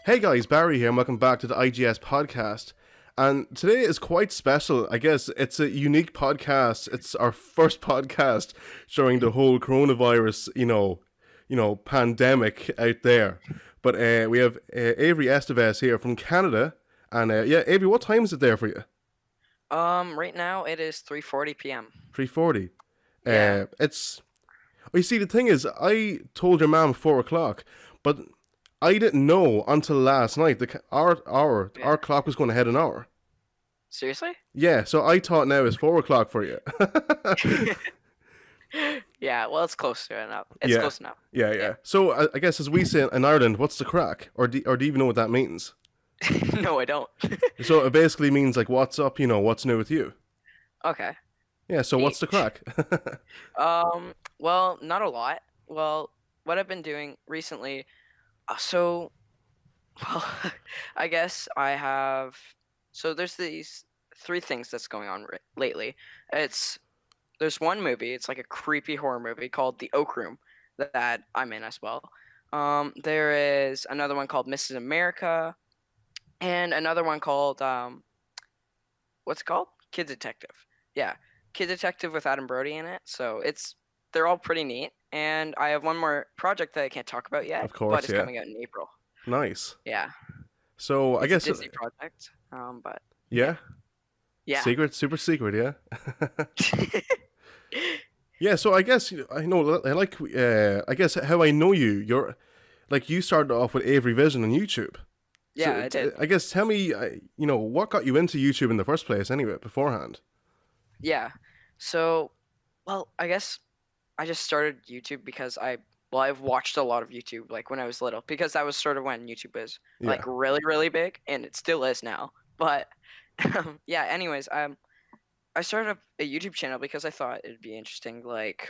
Hey guys, Barry here, and welcome back to the IGS podcast. And today is quite special. I guess it's a unique podcast. It's our first podcast during the whole coronavirus, pandemic out there. But we have Avery Esteves here from Canada, and Avery, what time is it there for you? Right now it is 3:40 p.m. 3:40. Yeah. It's. Oh, you see, the thing is, I told your mom 4 o'clock, but I didn't know until last night. Our Yeah. clock was going ahead an hour. Seriously? Yeah, so I thought now is 4 o'clock for you. Yeah, well, it's close to enough. It's Yeah, close enough. yeah, Yeah. yeah. So I guess as we say in Ireland, what's the crack, or do you even know what that means? No, I don't. So it basically means like, what's up? What's new with you? Okay. Yeah. So what's the Each. crack? Well, not a lot. Well, what I've been doing recently, so, well, I guess I have. So there's these three things that's going on lately. It's there's one movie. It's like a creepy horror movie called The Oak Room that I'm in as well. There is another one called Mrs. America, and another one called what's it called? Kid Detective. Yeah, Kid Detective with Adam Brody in it. So they're all pretty neat. And I have one more project that I can't talk about yet, Of but course, it's yeah. coming out in April. Nice. Yeah, So I it's a guess Disney project. But yeah, yeah, yeah. secret, super secret, yeah. Yeah. So I guess I know. I guess how I know you. You're like you started off with Avery Vision on YouTube. So Yeah, I did. I guess tell me, what got you into YouTube in the first place anyway, beforehand? Yeah. So, well, I guess I just started YouTube because I've watched a lot of YouTube like when I was little because that was sort of when YouTube was like Yeah, really really big and it still is now. But yeah, anyways, I started up a YouTube channel because I thought it'd be interesting to, like,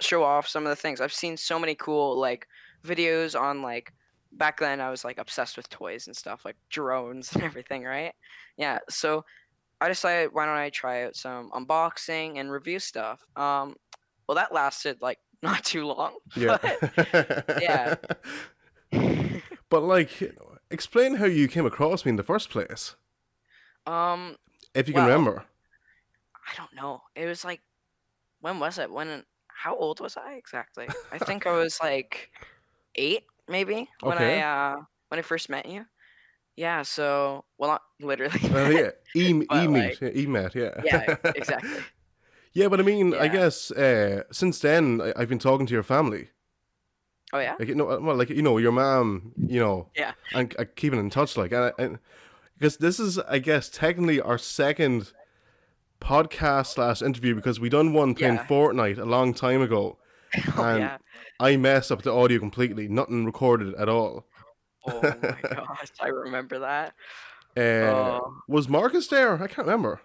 show off some of the things. I've seen so many cool like videos on, like, back then I was like obsessed with toys and stuff like drones and everything, right? Yeah, so I decided why don't I try out some unboxing and review stuff. Well, that lasted like not too long, yeah. but yeah. But like, explain how you came across me in the first place, um, if you can well, remember. I don't know. It was like, when was it? How old was I exactly? I think I was like 8 maybe Okay. when I first met you. Yeah, so, well, not literally Yeah. met, but Meet. like, Yeah, Met. Yeah. yeah, exactly. Yeah, but I mean, I Yeah. guess since then I've been talking to your family. Oh yeah? Like, well, like your mom, Yeah. and keeping in touch, like, and because this is, I guess, technically our second podcast slash interview because we done one playing Yeah. Fortnite a long time ago, Oh and yeah. I messed up the audio completely. Nothing recorded at all. Oh my gosh, I remember that. uh, Oh, was Marcus there? I can't remember.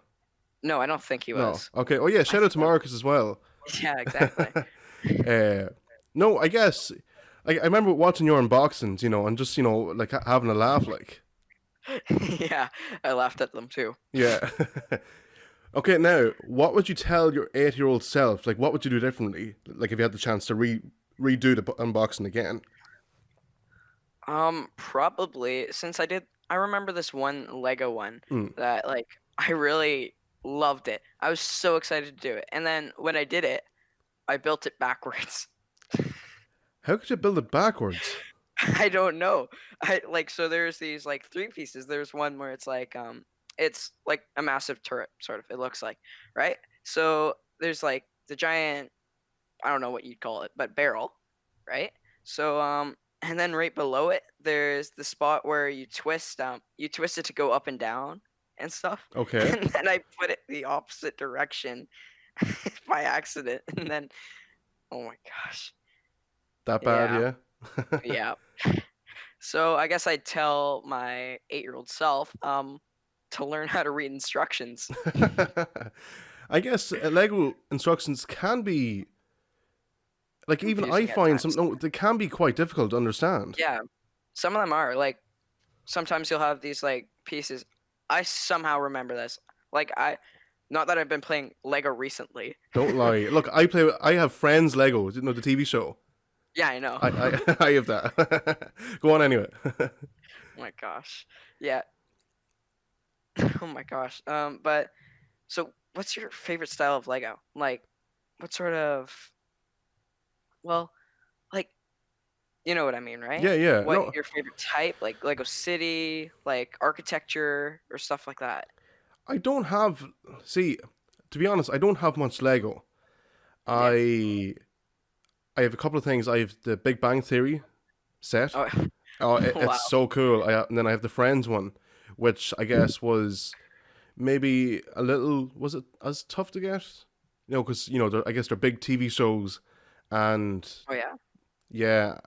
no, I don't think he No. was. Okay. Oh yeah. I Shout out to thought Marcus as well. Yeah, exactly. uh, no, I guess I remember watching your unboxings, and just like having a laugh, like. Yeah, I laughed at them too. Yeah. Okay, now, what would you tell your 8-year-old self? Like, what would you do differently? Like, if you had the chance to redo the unboxing again? Probably since I remember this one Lego one Hmm. that, like, I really loved it. I was so excited to do it. And then when I did it, I built it backwards. How could you build it backwards? I don't know. So there's these like three pieces. There's one where it's like a massive turret, sort of, it looks like, right? So there's like the giant, I don't know what you'd call it, but barrel, right? So and then right below it, there's the spot where you twist it to go up and down and stuff. Okay. And then I put it the opposite direction by accident. And then, oh my gosh. That bad, Yeah. yeah? Yeah. So I guess I'd tell my 8-year-old self to learn how to read instructions. I guess Lego instructions can be, like, even I Confusing at find some, times. no, they can be quite difficult to understand. Yeah. Some of them are like, sometimes you'll have these like pieces. I somehow remember this. Like, not that I've been playing Lego recently. Don't lie. Look, I have Friends Lego, the TV show. Yeah, I know. I have that. Go on anyway. my gosh. Yeah. Oh my gosh. But so what's your favorite style of Lego? Like, what sort of, well, like, you know what I mean, right? Yeah, yeah. What No, your favorite type, like Lego City, like architecture or stuff like that? I don't have. See, to be honest, I don't have much Lego. Yeah. I I have a couple of things. I have the Big Bang Theory set. Oh, Oh, it's wow. so cool. And then I have the Friends one, which I guess was maybe a little. Was it as tough to get? Because I guess they're big TV shows, and Oh yeah. yeah,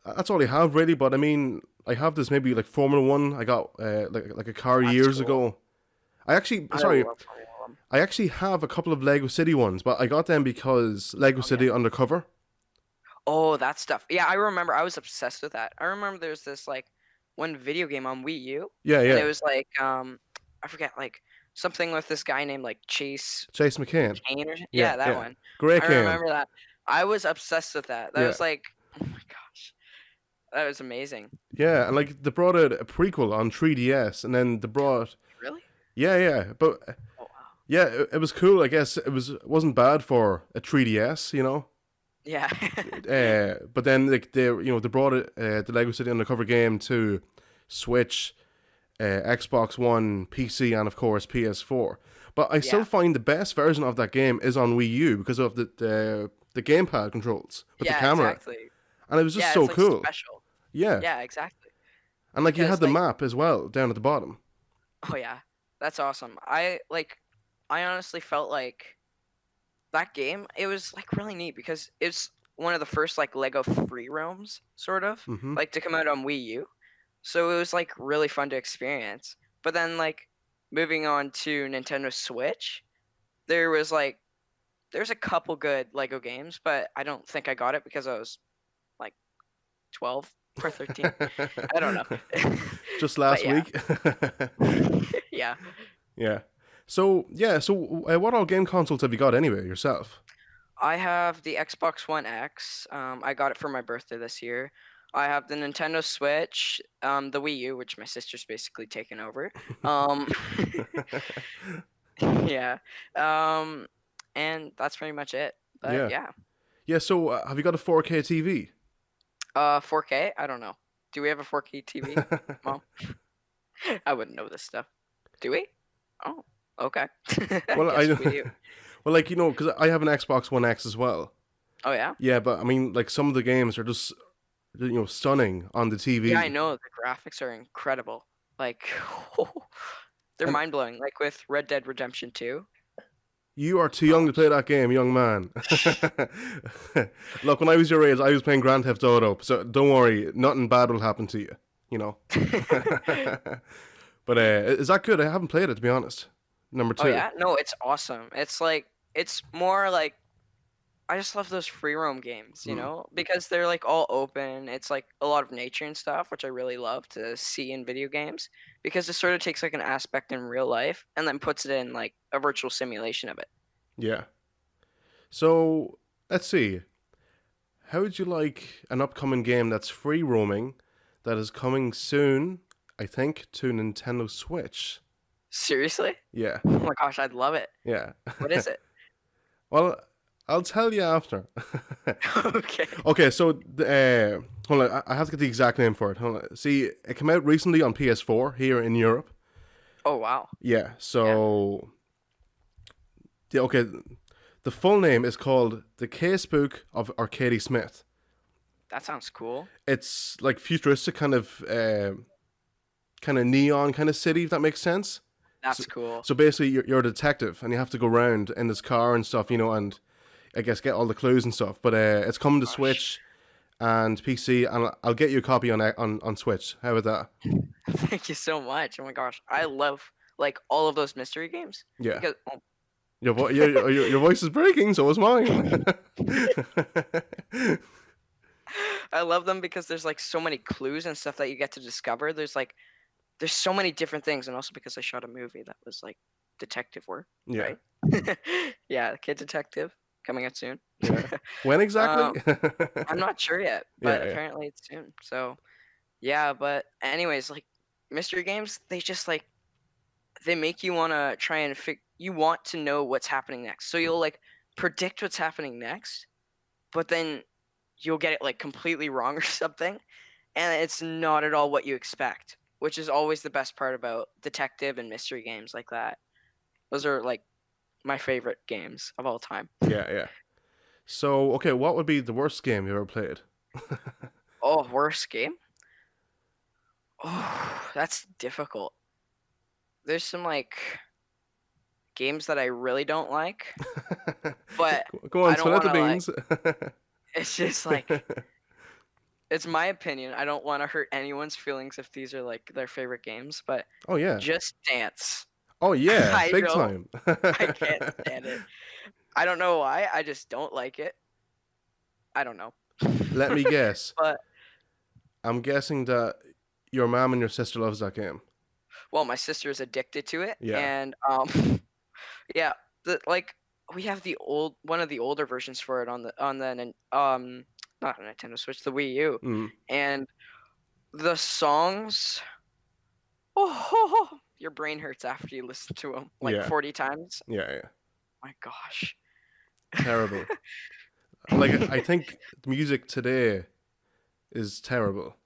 that's all I have really. But I mean, I have this maybe like Formula One. I got like a car That's years cool. ago. I actually, I sorry, love Formula One. I actually have a couple of Lego City ones, but I got them because Lego Oh yeah. City Undercover. Oh, that stuff. Yeah, I remember. I was obsessed with that. I remember there's this like one video game on Wii U, Yeah, and it yeah. was like I forget like something with this guy named like Chase Chase McCain. Kane or Yeah, yeah, that yeah. one. Great I game. remember that. I was obsessed with that. That Yeah, was like, oh my gosh, that was amazing. yeah, and like they brought out a prequel on 3DS, and then they brought Really? yeah, yeah, but Oh wow. yeah, it was cool. I guess it wasn't bad for a 3DS, you know. Yeah. But then like they brought it the Lego City Undercover game to Switch, Xbox One, PC, and of course PS4. But I still Yeah. find the best version of that game is on Wii U because of the gamepad controls with the Yeah, camera, exactly. and it was just Yeah, so it's like cool. special. Yeah, Yeah, exactly. and like you had Because the like, map as well down at the bottom. oh yeah, that's awesome. I honestly felt like that game, it was like really neat because it's one of the first like Lego free roams, sort of, Hmm. like to come out on Wii U. So it was like really fun to experience. But then like moving on to Nintendo Switch, there was like there's a couple good Lego games, but I don't think I got it because I was like 12 or 13. I don't know. Just But last yeah. week. Yeah. Yeah. So yeah. So what all game consoles have you got anyway yourself? I have the Xbox One X. I got it for my birthday this year. I have the Nintendo Switch, the Wii U, which my sister's basically taken over. Um, yeah. Um, and that's pretty much it. But Yeah. yeah. Yeah. So have you got a 4K TV? 4K? I don't know. Do we have a 4K TV, Mom? I wouldn't know this stuff. Do we? Oh, okay. I Well, guess we do. well, like because I have an Xbox One X as well. Oh yeah. Yeah, but I mean, like some of the games are just stunning on the Yeah, I TV. know. The graphics are incredible. Like, they're And mind blowing. Like with Red Dead Redemption 2. you are too young to Gosh. play that game, young man. Look, when I was your age, I was playing Grand Theft Auto, so don't worry, nothing bad will happen to you. You know. But is that good? I haven't played it to be honest. Number Oh two. yeah? No, it's awesome. It's like it's more like I just love those free roam games, Mm, because they're like all open. It's like a lot of nature and stuff, which I really love to see in video games because it sort of takes like an aspect in real life and then puts it in like a virtual simulation of it. yeah. So let's see. How would you like an upcoming game that's free roaming that is coming soon? I think to Nintendo Switch. Seriously? Yeah, Oh my gosh, I'd love it. yeah. What is it? Well, I'll tell you after. Okay. Okay, so hold on, I have to get the exact name for it. Hold on. See, it came out recently on PS4 here in Europe. Oh wow. Yeah, Yeah. so okay, the full name is called The Casebook of Arcady Smith. That sounds cool. It's like futuristic kind of neon kind of city, if that makes sense. So, That's cool. so basically, you're a detective and you have to go around in this car and stuff, and I guess get all the clues and stuff. But it's coming to Gosh. Switch and PC, and I'll get you a copy on Switch. How about that? Thank you so much. Oh my gosh. I love like all of those mystery games Yeah, because your voice is breaking, so is mine. I love them because there's like so many clues and stuff that you get to discover. There's so many different things, and also because I shot a movie that was like detective work, Yeah, right? Yeah, Kid Detective coming out soon. yeah. When exactly? I'm not sure yet, but Yeah, yeah, apparently it's soon. So Yeah, but anyways, like mystery games, they just like they make you want to try and you want to know what's happening next. So you'll like predict what's happening next, but then you'll get it like completely wrong or something, and it's not at all what you expect, which is always the best part about detective and mystery games like that. Those are like my favorite games of all time. Yeah, yeah. So, okay, what would be the worst game you ever played? Oh, worst game? Oh, that's difficult. There's some like games that I really don't like, but Go on, I don't spill out want the to like beans. it's just like it's my opinion. I don't want to hurt anyone's feelings if these are like their favorite games, but Oh yeah. Just Dance. Oh yeah, I big don't time. I can't stand it. I don't know why. I just don't like it. I don't know. Let me guess. But I'm guessing that your mom and your sister loves that game. well, my sister is addicted to it, Yeah. and yeah, the like we have the old one of the older versions for it on the not a Nintendo Switch, the Wii U, Mm. and the songs. Oh, your brain hurts after you listen to them like Yeah. 40 times. Yeah, yeah. My gosh. Terrible. Like I think the music today is terrible.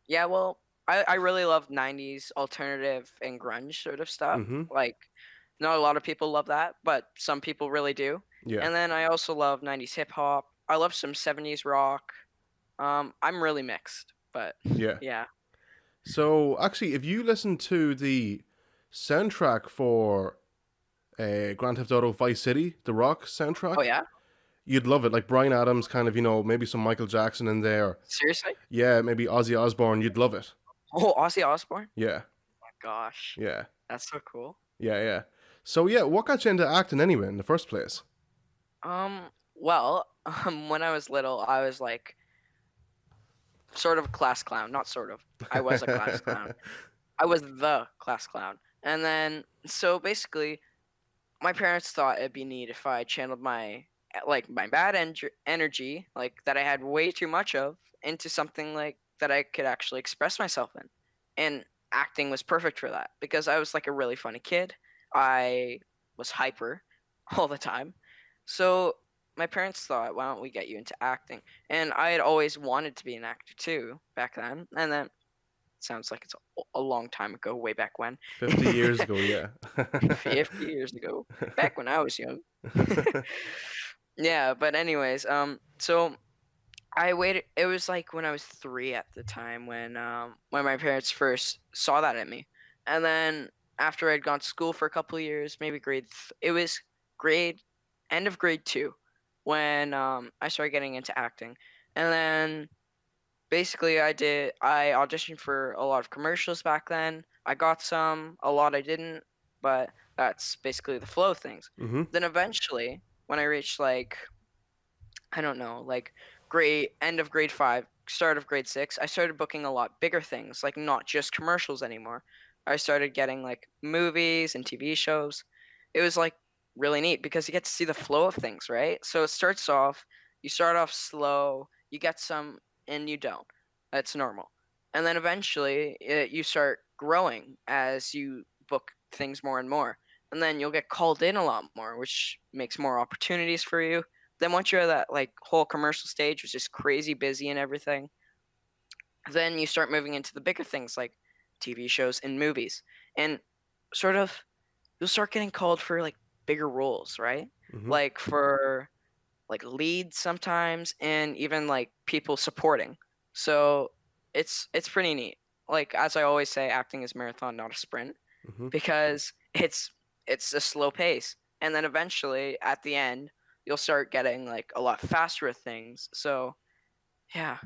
Yeah, well, I really love 90s alternative and grunge sort of stuff. Mm-hmm. Like, not a lot of people love that, but some people really do. Yeah. And then I also love 90s hip hop. I love some 70s rock. I'm really mixed, but Yeah. yeah. So actually, if you listen to the soundtrack for Grand Theft Auto Vice City, the Rock Oh soundtrack, yeah? you'd love it. Like Brian Adams, kind of, maybe some Michael Jackson in there. Seriously? Yeah, maybe Ozzy Osbourne. You'd love it. Oh, Ozzy Osbourne? Yeah, My gosh. yeah, That's so cool. yeah, yeah. So yeah, what got you into acting anyway in the first place? Well, when I was little, I was like sort of a class clown, not sort of. I was a class clown. I was the class clown. And then so basically my parents thought it'd be neat if I channeled my like my bad energy, like that I had way too much of, into something like that I could actually express myself in. And acting was perfect for that because I was like a really funny kid. I was hyper all the time. So my parents thought, why don't we get you into acting? And I had always wanted to be an actor too back then. And then sounds like it's a long time ago, way back when. 50 years ago, yeah. 50 years ago, back when I was young. Yeah, but anyways, so I waited. It was like when I was 3 at the time when my parents first saw that in me, and then after I'd gone to school for a couple of years, maybe it was grade end of grade 2 when I started getting into acting, and then basically I auditioned for a lot of commercials back then. I got some, a lot I didn't, but that's basically the flow of things. Mm-hmm. Then eventually, when I reached like I don't know, like grade end of grade 5, start of grade 6, I started booking a lot bigger things, like not just commercials anymore. I started getting like movies and TV shows. It was like really neat because you get to see the flow of things, right? So it starts off, you start off slow, you get some and you don't. That's normal. And then eventually you start growing as you book things more and more. And then you'll get called in a lot more, which makes more opportunities for you. Then once you're at that like whole commercial stage, which is crazy busy and everything, then you start moving into the bigger things like TV shows and movies. And sort of you'll start getting called for like bigger roles, right? Mm-hmm. Like for like leads sometimes and even like people supporting. So it's pretty neat. Like as I always say, acting is marathon, not a sprint, Mm-hmm. because it's a slow pace. And then eventually at the end, you'll start getting like a lot faster with things. So yeah,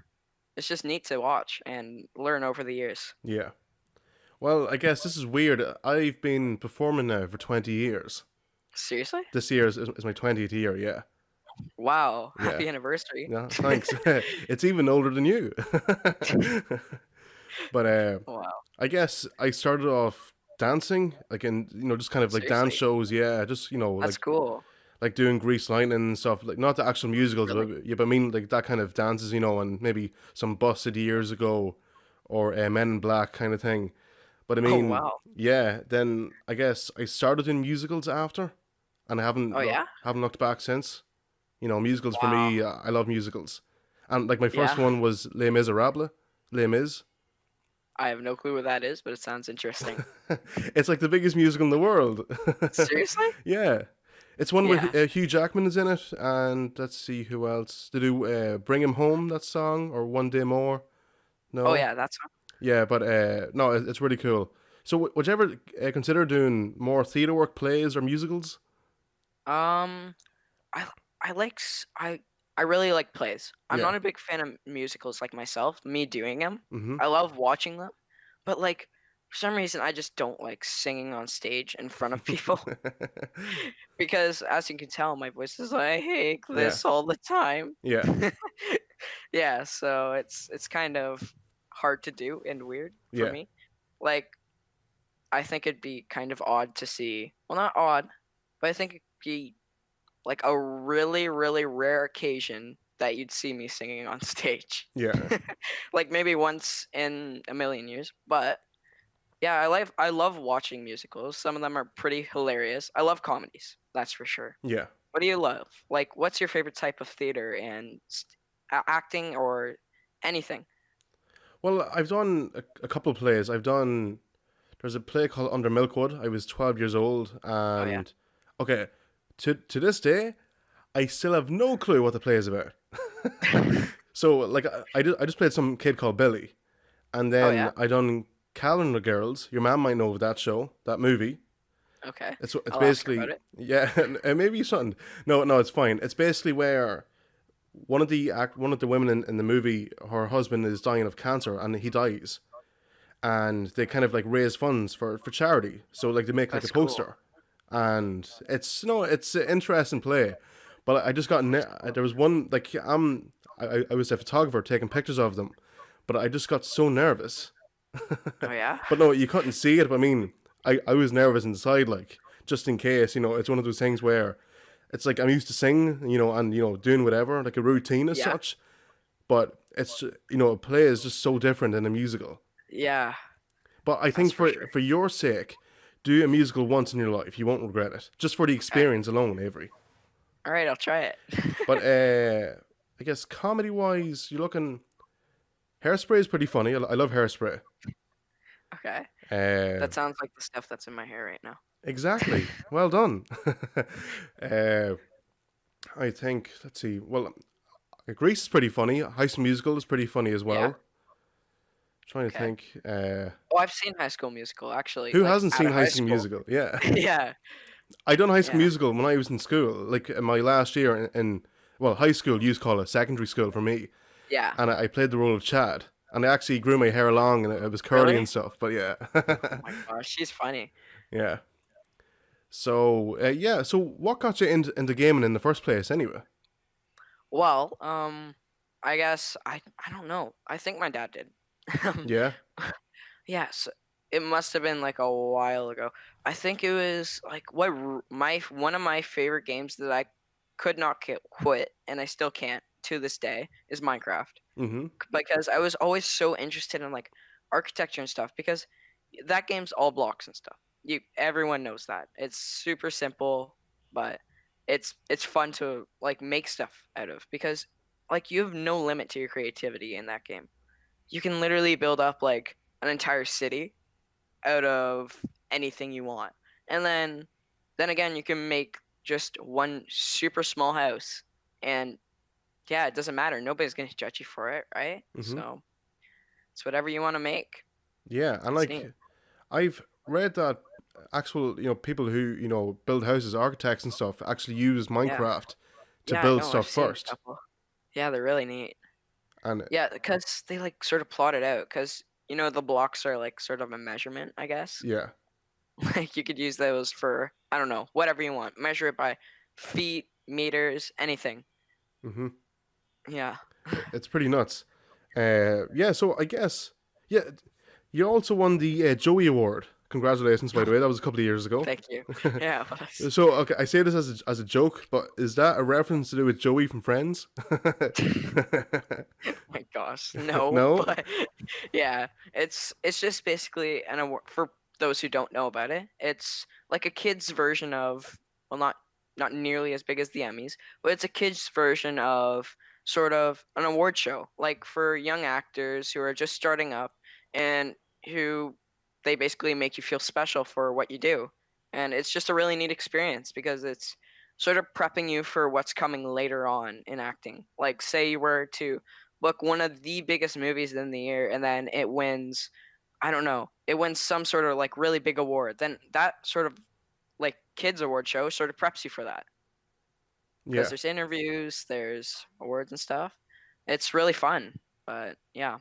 it's just neat to watch and learn over the years. Yeah. Well, I guess this is weird. I've been performing now for 20 years. Seriously? This year is my 20th year, yeah. Wow, Yeah. happy anniversary. Yeah, thanks. It's even older than you. But Wow. I guess I started off dancing, like in just kind of like dance Seriously? shows, yeah, just That's cool. like doing Grease Lightning and stuff, like not the actual musicals, Really? but yeah, but I mean like that kind of dances, and maybe some Busted years ago. or Men in Black kind of thing. But I Oh mean, wow. yeah. Then I guess I started in musicals after, and I Oh yeah. haven't looked back since. You know, musicals for Wow. me, I love musicals, and like my first Yeah. one was Les Miserables. Les Mis. I have no clue what that is, but it sounds interesting. It's like the biggest musical in the world. Seriously? Yeah, it's one where Yeah. Hugh Jackman is in it, and let's see who else. They do "Bring Him Home" that song or "One Day More." Oh No, yeah, that's yeah, but no, it's really cool. So, would you ever consider doing more theater work, plays, or musicals? um I I I really like plays. I'm Yeah. not a big fan of musicals like myself, me doing them. Mm-hmm. I love watching them, but like for some reason I just don't like singing on stage in front of people because as you can tell my voice is like Yeah. this all the time. Yeah. Yeah, so it's kind of hard to do and weird for Yeah. me. Like I think it'd be kind of odd to see, well not odd, but I think it'd be like a really, really rare occasion that you'd see me singing on stage. Yeah. Like maybe once in a million years. But yeah, I love watching musicals. Some of them are pretty hilarious. I love comedies, that's for sure. Yeah. What do you love? Like what's your favorite type of theater and acting or anything? Well, I've done a couple of plays. I've done. There's a play called Under Milkwood. I was 12 years old, Oh yeah. and okay, to this day, I still have no clue what the play is about. So, like, I just played some kid called Billy, and Oh then yeah. I done Calendar Girls. Your mom might know of that show, that movie. Okay. It's I'll ask her about basically it. yeah, and maybe you shouldn't. No, no, it's fine. It's basically where one of the women in the movie, her husband is dying of cancer, and he dies, and they kind of like raise funds for charity. So like they make like a That's cool. poster, and it's no, it's an interesting play. But I just got there was one like I was a photographer taking pictures of them, but I just got so nervous. Oh yeah. But no, you couldn't see it. But I mean, I was nervous inside, like just in case. You know, it's one of those things where it's like I'm used to singing, you know, and you know doing whatever like a routine as Yeah. such. But it's you know a play is just so different than a musical. Yeah. But I That's think for sure. for your sake, do a musical once in your life. You won't regret it. Just for the Okay. experience alone, Avery. All right, I'll try it. But I guess comedy wise, you're looking. Hairspray is pretty funny. I love Hairspray. Okay. Uh, That sounds like the stuff that's in my hair right now. exactly. Well done. uh, I think. Let's see. Well, Grease is pretty funny. High School Musical is pretty funny as Yeah. well. Trying to Okay. think. Oh, I've seen High School Musical actually, Who like hasn't out seen of High high School school. Musical? Yeah. Yeah. I done High School Yeah. Musical when I was in school, like in my last year in well, high school. You call it secondary school for me, Yeah. and I played the role of Chad, and I actually grew my hair long and it was curly Really? and stuff. But yeah, Oh my gosh, she's funny. yeah. So yeah, so what got you into gaming in the first place, anyway? Well, I guess I don't know. I think my dad did. Um, Yeah. yes, it must have been like a while ago. I think it was like my one of my favorite games that I could not quit, and I still can't to this day is Minecraft. Mm-hmm. Because I was always so interested in like architecture and stuff because that game's all blocks and stuff. Everyone knows that. It's super simple, but it's fun to like make stuff out of because like you have no limit to your creativity in that game. You can literally build up like an entire city out of anything you want. And then again you can make just one super small house and yeah, it doesn't matter. Nobody's gonna judge you for it, right? Mm-hmm. So it's whatever you want to make. Yeah, and It's neat. like I've read that actual people who build houses, architects and stuff, actually use Yeah, Minecraft to yeah, I build know. I've stuff seen a first, couple. Yeah, they're really neat. and Yeah, because they like sort of plot it out. Because the blocks are like sort of a measurement, I guess. yeah. Like you could use those for I don't know, whatever you want. Measure it by feet, meters, anything. Mm-hmm. Yeah. It's pretty nuts. Yeah, so I guess yeah, you also won the Joey Award Congratulations, by the way. That was a couple of years ago. Thank you. Yeah, it was. So, okay, I say this as a joke, but is that a reference to do with Joey from Friends? My gosh, no, No? but yeah, it's just basically an award for those who don't know about it. It's like a kid's version of, well, not nearly as big as the Emmys, but it's a kid's version of sort of an award show, like for young actors who are just starting up and who they basically make you feel special for what you do. And it's just a really neat experience because it's sort of prepping you for what's coming later on in acting. Like, say you were to book one of the biggest movies in the year and then it wins, I don't know, it wins some sort of like really big award, then that sort of like kids award show sort of preps you for that because Yeah. there's interviews, there's awards and stuff. It's really fun, but yeah.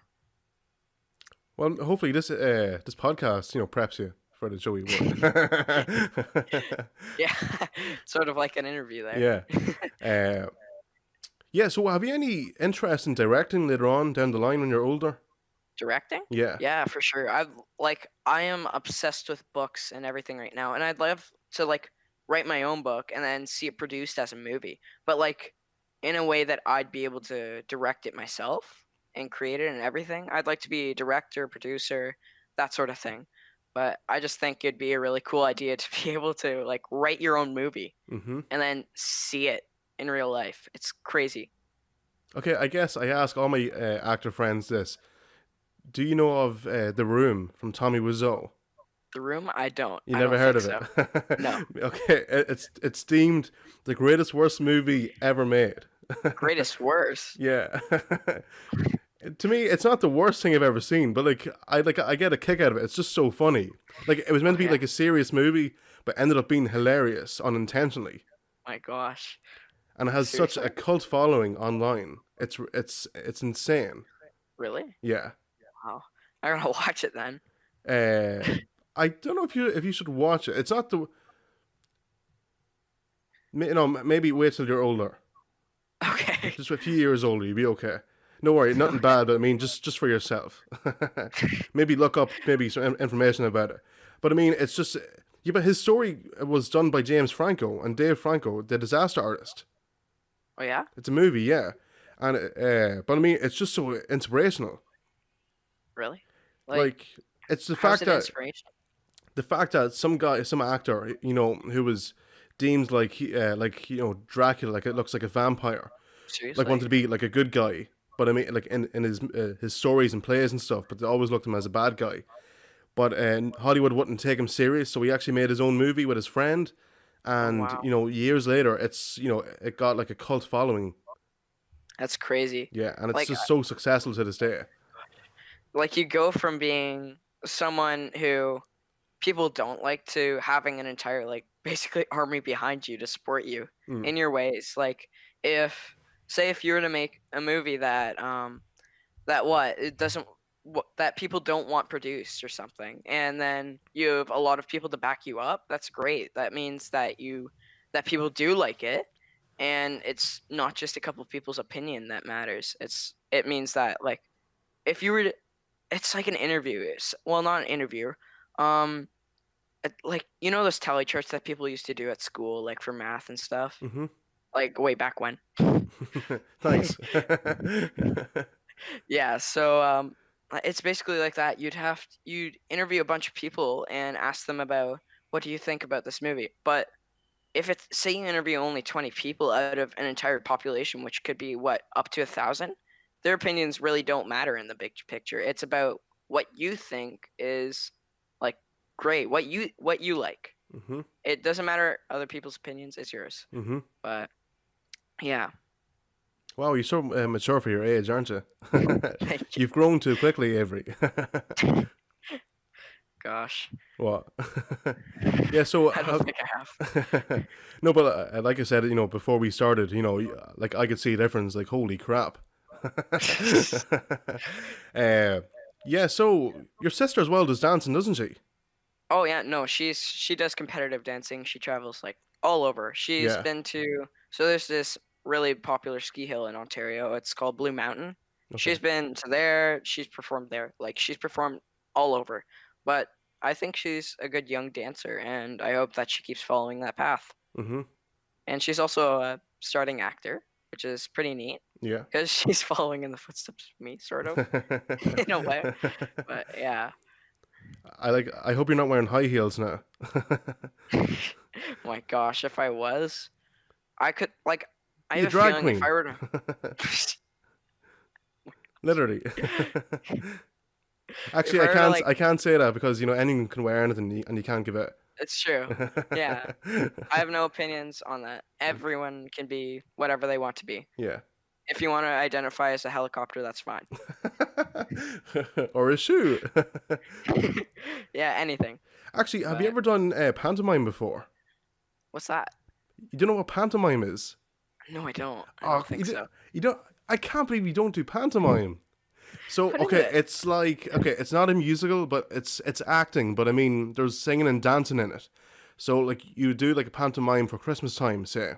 Well, hopefully this podcast, preps you for the Joey Award. Yeah, sort of like an interview there. Yeah. Uh, yeah, so have you any interest in directing later on down the line when you're older? Directing? Yeah. Yeah, for sure. I am obsessed with books and everything right now, and I'd love to like write my own book and then see it produced as a movie. But like in a way that I'd be able to direct it myself and create it and everything. I'd like to be a director, producer, that sort of thing. But I just think it'd be a really cool idea to be able to like write your own movie Mm-hmm. and then see it in real life. It's crazy. Okay, I guess I ask all my actor friends this. Do you know of The Room from Tommy Wiseau? The Room, I don't. You I never don't heard think of so. it? No. Okay, it's deemed the greatest worst movie ever made. Greatest worst. Yeah. To me, it's not the worst thing I've ever seen, but I get a kick out of it. It's just so funny. Like it was meant to be Okay. like a serious movie, but ended up being hilarious unintentionally, My gosh. and it has such a Seriously? cult following online. It's insane. Really? Yeah. Wow. I gotta watch it then. Uh, I don't know if you should watch it. It's not the maybe wait till you're older, Okay. just a few years older. You'll be okay. No worry, nothing Okay. bad. But I mean, just for yourself. Maybe look up maybe some information about it. But I mean, it's just yeah. But his story was done by James Franco and Dave Franco, the disaster artist. Oh yeah? It's a movie, yeah, and but I mean, it's just so inspirational. Really? Like, Like it's the how's fact it that inspirational? some actor, who was deemed like Dracula, like it looks like a vampire, like Seriously? wanted to be like a good guy. But I mean, like in his stories and plays and stuff, but they always looked at him as a bad guy. But Hollywood wouldn't take him serious, so he actually made his own movie with his friend. Oh And wow. years later, it got like a cult following. That's crazy. Yeah, and it's Like just so successful to this day. like you go from being someone who people don't like to having an entire like basically army behind you to support you Mm. in your ways. Like if say if you were to make a movie that that what it doesn't that people don't want produced or something and then you have a lot of people to back you up, that's great. That means that people do like it and it's not just a couple of people's opinion that matters. It means that like if you were to, it's like an interview. Well, not an interview. um like those tally charts that people used to do at school like for math and stuff, Mm-hmm. like way back when. Thanks. Yeah, so it's basically like that. You'd interview a bunch of people and ask them about what do you think about this movie. But if it's say you interview only 20 people out of an entire population, which could be what up to 1,000, their opinions really don't matter in the big picture. It's about what you think is like great, what you like. Mm-hmm. It doesn't matter other people's opinions. It's yours. Mm-hmm. But yeah, Wow, you're so mature for your age, aren't you? thank you. You've grown too quickly, Avery. Gosh, What? Yeah. So I don't think I have. no, but like I said, before we started, like I could see a difference. Like, holy crap. uh, yeah. So your sister as well does dancing, doesn't she? Oh yeah, no, she does competitive dancing. She travels like all over. She's Yeah. been to so there's this really popular ski hill in Ontario. It's called Blue Mountain. Okay. She's been to there. She's performed there. Like she's performed all over. But I think she's a good young dancer, and I hope that she keeps following that path. Mm-hmm. And she's also a starting actor, which is pretty neat Yeah. because she's following in the footsteps of me, sort of, in a way. But yeah. I hope you're not wearing high heels now. My gosh, if I was, I could like. I Be a have a drag feeling if queen. I were to, Literally. if Actually, I were to like, I can't say that because anyone can wear anything and you can't give it. it's true. Yeah, I have no opinions on that. Everyone can be whatever they want to be. Yeah. If you want to identify as a helicopter, that's fine. Or a shoe. Yeah, anything. Actually, have you But ever done pantomime before? what's that? You don't know what pantomime is? No, I don't. I Oh, don't think so. you don't. I can't believe you don't do pantomime. So What is okay, it? it's like okay, it's not a musical, but it's acting. But I mean, there's singing and dancing in it. So like you do like a pantomime for Christmas time, say.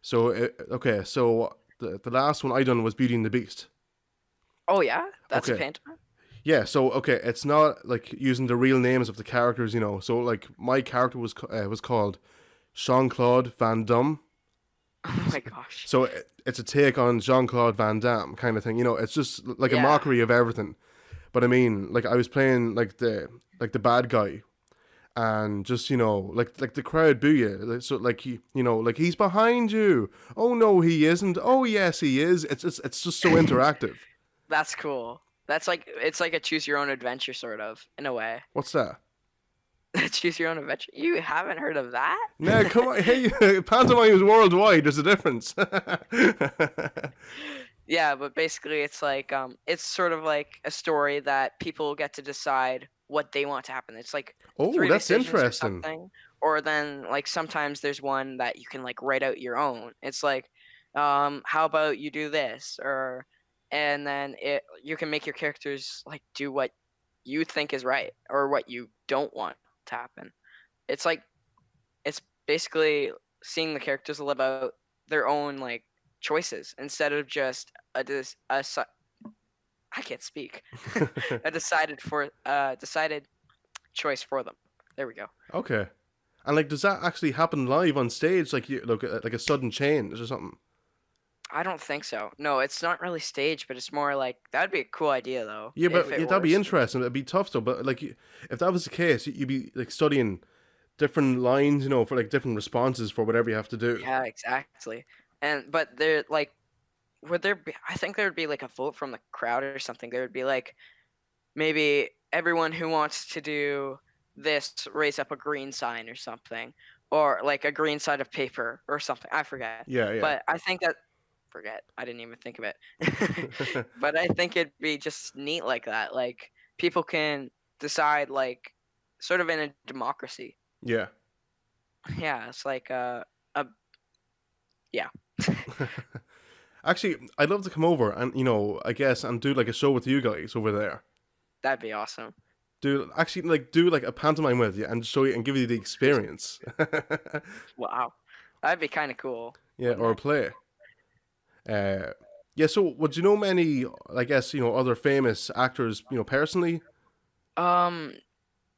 So okay, so the last one I done was Beauty and the Beast. Oh yeah, that's a Okay, pantomime. yeah. So okay, it's not like using the real names of the characters, you know. So like my character was called Jean Claude Van Damme. Oh my gosh. So it's a take on Jean Claude Van Damme kind of thing. You know, it's just like a Yeah, mockery of everything. But I mean, like I was playing like the bad guy, and just like the crowd boo you. So like like he's behind you. Oh no, he isn't. Oh yes, he is. It's just so interactive. that's cool. That's like it's like a choose your own adventure sort of in a way. What's that? Choose your own adventure. You haven't heard of that? No, come on. Hey, pantomime is worldwide. There's a difference. Yeah, but basically it's sort of like a story that people get to decide what they want to happen. It's like Oh, three that's decisions or interesting. something. Or then like sometimes there's one that you can like write out your own. It's like how about you do this or and then it you can make your characters like do what you think is right or what you don't want to happen. It's like it's basically seeing the characters live out their own like choices instead of just I can't speak a decided choice for them. There we go. Okay. And like, does that actually happen live on stage? Like, you like a sudden change or something? I don't think so. No, it's not really staged, but it's more like that'd be a cool idea though Yeah, if but it yeah, that'd be was. interesting. It'd be tough though. But like, if that was the case, you'd be like studying different lines, for like different responses for whatever you have to do. Yeah, exactly. And but there like would there be I think there would be like a vote from the crowd or something. There would be like maybe everyone who wants to do this raise up a green sign or something or like a green side of paper or something. I forget. Yeah, yeah, But I think that forget. I didn't even think of it. But I think it'd be just neat like that. Like people can decide like sort of in a democracy. yeah. Yeah, it's like a yeah. Actually, I'd love to come over and I guess and do like a show with you guys over there. That'd be awesome. Do like a pantomime with you and show you and give you the experience. Wow. That'd be kind of cool, Yeah, wouldn't or a it? play. Uh, yeah. So, would you know many? I guess other famous actors. Personally. Um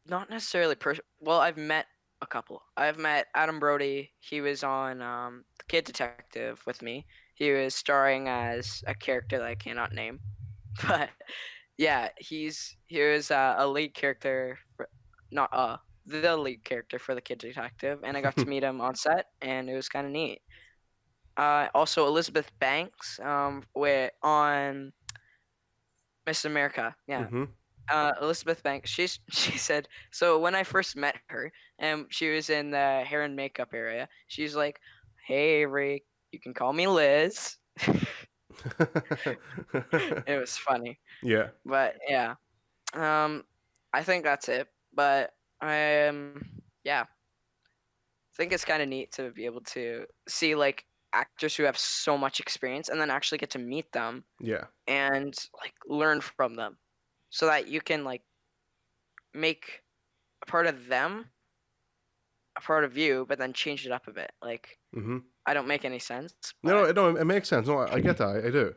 not necessarily well, I've met a couple. I've met Adam Brody. He was on The Kid Detective with me. He was starring as a character that I cannot name. But yeah, he was a lead character for, not the lead character for The Kid Detective and I got to meet him on set and it was kind of neat. Also Elizabeth Banks with on Miss America. Yeah, Mm-hmm. Elizabeth Banks, she said so when I first met her and she was in the hair and makeup area. She's like, "Hey, Avery, you can call me Liz." It was funny, Yeah. but yeah, um, I think that's it. But yeah, I think it's kind of neat to be able to see like actors who have so much experience and then actually get to meet them Yeah. and like learn from them, so that you can like make a part of them a part of you, but then change it up a bit. Like Mm-hmm. I don't make any sense, No, but no, it makes sense. No, I get that. I do.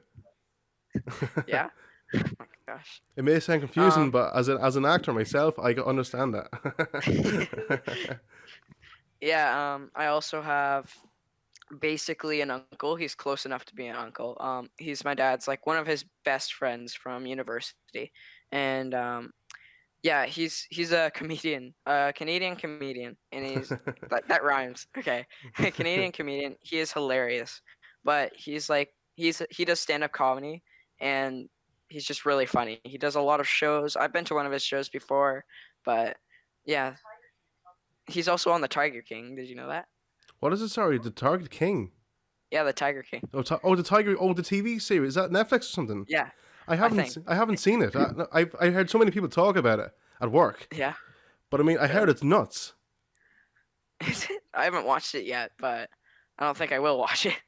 yeah. Oh my gosh. It may sound confusing, Um, but as an actor myself, I can understand that. yeah. I also have basically an uncle. He's close enough to be an uncle. He's my dad's like one of his best friends from university, and yeah, he's a comedian, a Canadian comedian, and that rhymes. Okay, a Canadian comedian. He is hilarious, but he does stand up comedy, and he's just really funny. He does a lot of shows. I've been to one of his shows before, but yeah, he's also on the Tiger King. Did you know that? What is it? Sorry, the Target King. Yeah, the Tiger King. Oh, oh, the Tiger. Oh, the TV series. Is that Netflix or something? Yeah, I I haven't. think. I haven't seen it. I heard so many people talk about it at work, Yeah, but I mean, I heard really. it's nuts. Is it? I haven't watched it yet, but I don't think I will watch it.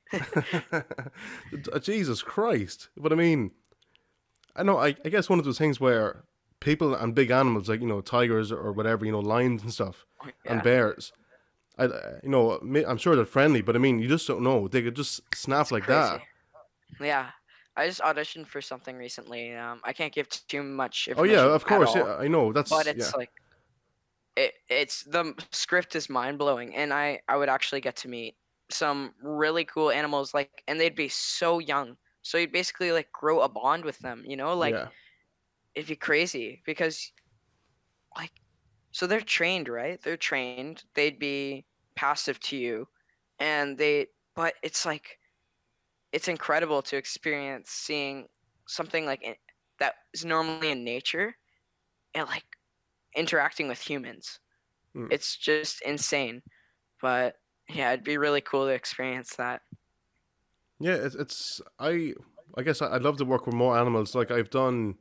Jesus Christ! But I mean, I know. I guess one of those things where people and big animals, like tigers or whatever, lions and stuff, and Yeah, bears. I'm sure they're friendly, but I mean, you just don't know. They could just snap it's like that. crazy. Yeah, I just auditioned for something recently. I can't give too much Oh yeah, information of at course. all, Yeah, I know. but That's yeah, it's like it's the script is mind blowing, and I would actually get to meet some really cool animals, like, and they'd be so young, so you'd basically like grow a bond with them. Like yeah. it'd be crazy because like so they're trained, right? They're trained. They'd be passive to you, and but it's like it's incredible to experience seeing something like that is normally in nature and like interacting with humans. Mm. It's just insane. But yeah, it'd be really cool to experience that. Yeah, it's I guess I'd love to work with more animals. Like I've done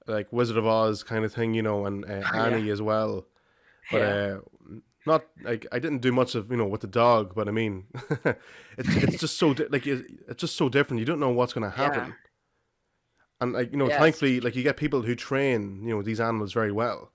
like Wizard of Oz kind of thing, and Yeah, Annie as well. But yeah, not like I didn't do much of with the dog. But I mean, it's just so it's just so different. You don't know what's going to yeah, happen, and like yes. thankfully, like you get people who train these animals very well.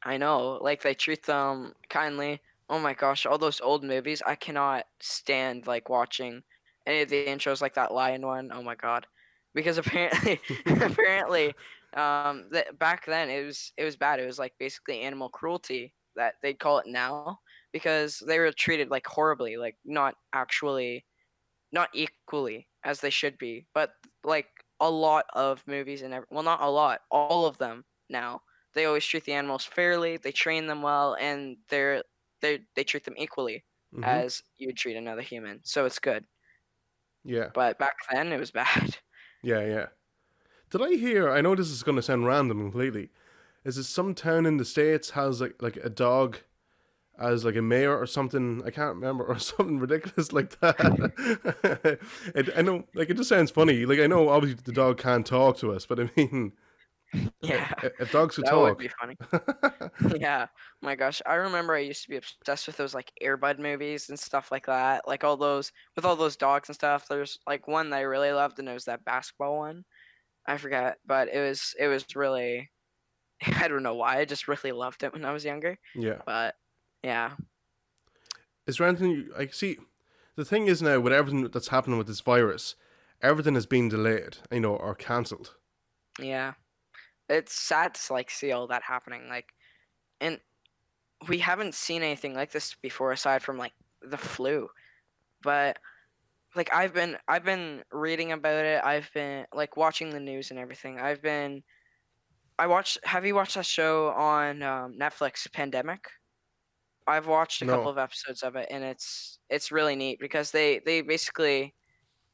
I know. Like they treat them kindly. Oh my gosh, all those old movies, I cannot stand like watching any of the intros like that lion one. Oh my god. Because apparently apparently back then it was bad. It was like basically animal cruelty that they'd call it now because they were treated like horribly, like not equally as they should be, but like a lot of movies and well, not a lot, all of them now. They always treat the animals fairly. They train them well, and they treat them equally Hmm. as you would treat another human. So it's good. Yeah, But back then, it was bad. yeah, yeah. Did I hear? I know this is going to sound random completely. Is it some town in the states has like a dog as like a mayor or something? I can't remember or something ridiculous like that. I know, like it just sounds funny. Like I know, obviously the dog can't talk to us, but I mean, Yeah, if dogs could that would talk, be funny. Yeah. My gosh, I remember I used to be obsessed with those like Air Bud movies and stuff like that. Like all those with all those dogs and stuff. There's like one that I really loved, and it was that basketball one. I forgot, but it was really I don't know why. I just really loved it when I was younger. yeah. But yeah, Is there anything I see? The thing is now with everything that's happening with this virus, everything has been delayed, or cancelled. yeah. It's sad to like see all that happening. Like, and we haven't seen anything like this before aside from like the flu. But like I've been reading about it. I've been like watching the news and everything. I watched. Have you watched that show on Netflix, Pandemic? I've watched a couple No. of episodes of it, and it's really neat because they basically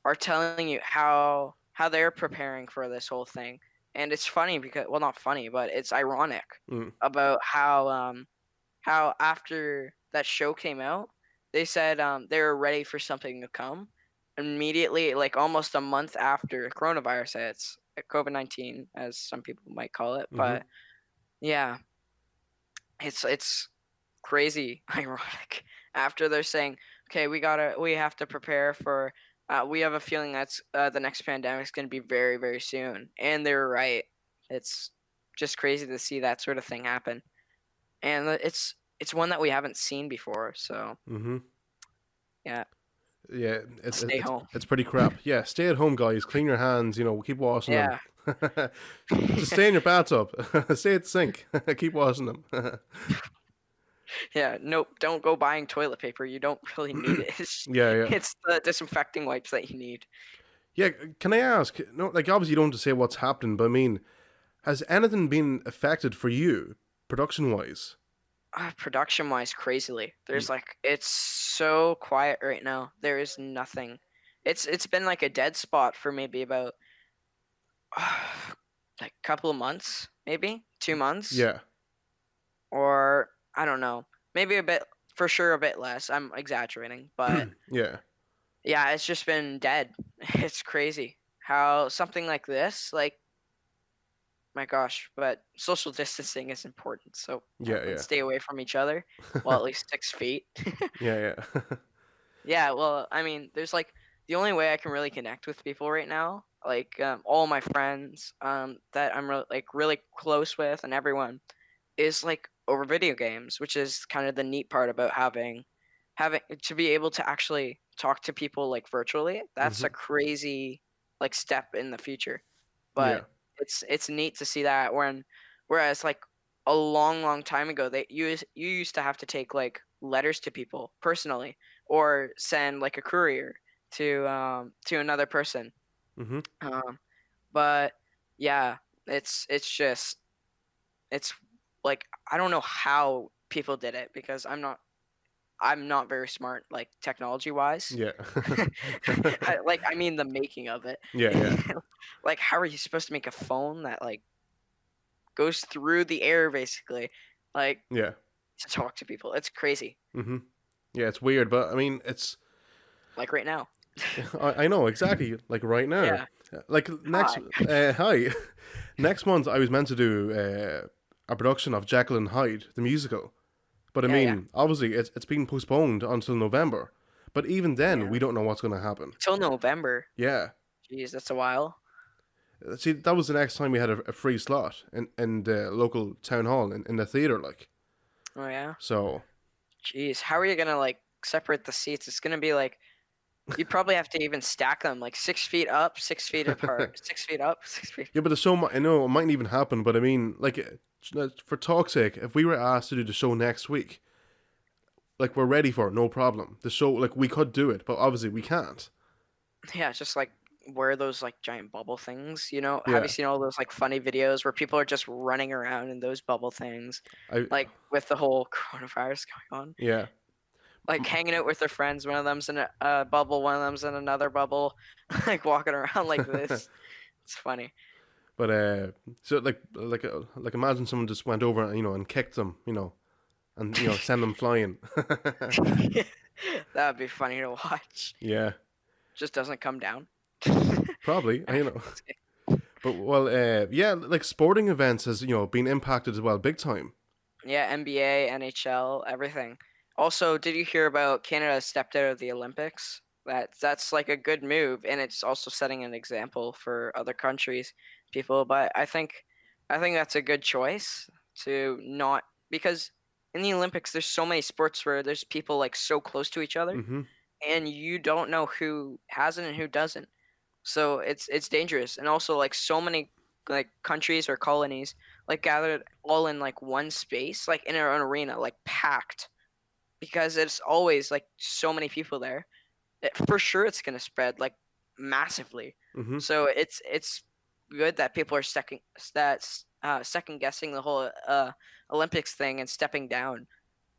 are telling you how they're preparing for this whole thing. And it's funny because, well, not funny, but it's ironic Mm. about how after that show came out, they said they were ready for something to come immediately, like almost a month after coronavirus hits, COVID-19, as some people might call it. Hmm. But yeah, it's crazy ironic after they're saying, okay, we have to prepare for we have a feeling that's the next pandemic's going to be very very soon, and they were right. It's just crazy to see that sort of thing happen, and it's one that we haven't seen before, so Hmm. yeah, Yeah, stay home. it's pretty crap. Yeah, stay at home, guys. Clean your hands. Keep washing them. Yeah, Just stay in your bathtub. Stay at the sink. Keep washing them. Yeah, nope, don't go buying toilet paper. You don't really need it. Yeah, yeah. It's the disinfecting wipes that you need. Yeah, can I ask? No, like obviously you don't have to say what's happening, but I mean, has anything been affected for you, production wise? Production wise, crazily. There's like it's so quiet right now. There is nothing. It's been like a dead spot for maybe about like a couple of months, maybe 2 months, Yeah, or I don't know, maybe a bit, for sure a bit less. I'm exaggerating, but yeah, yeah, it's just been dead. It's crazy how something like this, like my gosh, but social distancing is important. So yeah, everyone yeah, stay away from each other. Well, at least 6 feet. yeah, yeah, Yeah, well, I mean, there's like the only way I can really connect with people right now, like all my friends that I'm like really close with, and everyone is like over video games, which is kind of the neat part about having to be able to actually talk to people like virtually. That's hmm a crazy like step in the future, but yeah, it's neat to see that whereas like a long time ago you used to have to take like letters to people personally or send like a courier to another person. hmm um but yeah, it's just it's like I don't know how people did it because I'm not very smart like technology wise. yeah, I mean the making of it. yeah, yeah, Like how are you supposed to make a phone that like goes through the air basically, like yeah, to talk to people? It's crazy. hmm yeah. It's weird, but I mean, it's Like right now. I know exactly. Like right now, Yeah. like next, Hi. hi, next month I was meant to do a production of Jekyll and Hyde, the musical. But I Yeah, yeah. mean, obviously, it's been postponed until November. But even then, Yeah. we don't know what's going to happen. Till November. Yeah. Jeez, that's a while. See, that was the next time we had a free slot in the local town hall in the theater, like. Oh yeah. So, Jeez, how are you gonna like separate the seats? It's gonna be like you'd probably have to even stack them like 6 feet up, 6 feet apart, 6 feet up, 6 feet. yeah, but the show, I know it mightn't even happen, but I mean, like, for talk's sake, if we were asked to do the show next week, like, we're ready for it, no problem. The show, like, we could do it, but obviously we can't. Yeah, it's just like wear those like giant bubble things. Have you Yeah. seen all those like funny videos where people are just running around in those bubble things, I, like with the whole coronavirus going on? yeah. Like hanging out with their friends. One of them's in a bubble, one of them's in another bubble, like walking around like this. It's funny. But so like imagine someone just went over, and kicked them, and send them flying. That would be funny to watch. Yeah, Just doesn't come down. probably. But well, yeah, like sporting events has been impacted as well, big time. Yeah, NBA, NHL, everything. Also, did you hear about Canada stepped out of the Olympics? That's like a good move, and it's also setting an example for other countries, people. But I think that's a good choice to not, because in the Olympics there's so many sports where there's people like so close to each other, Mm-hmm. and you don't know who has it and who doesn't. So it's dangerous, and also like so many like countries or colonies like gathered all in like one space, like in an arena, like packed, because it's always like so many people there. For sure, it's gonna spread like massively. Mm-hmm. So it's good that people are second guessing the whole Olympics thing and stepping down,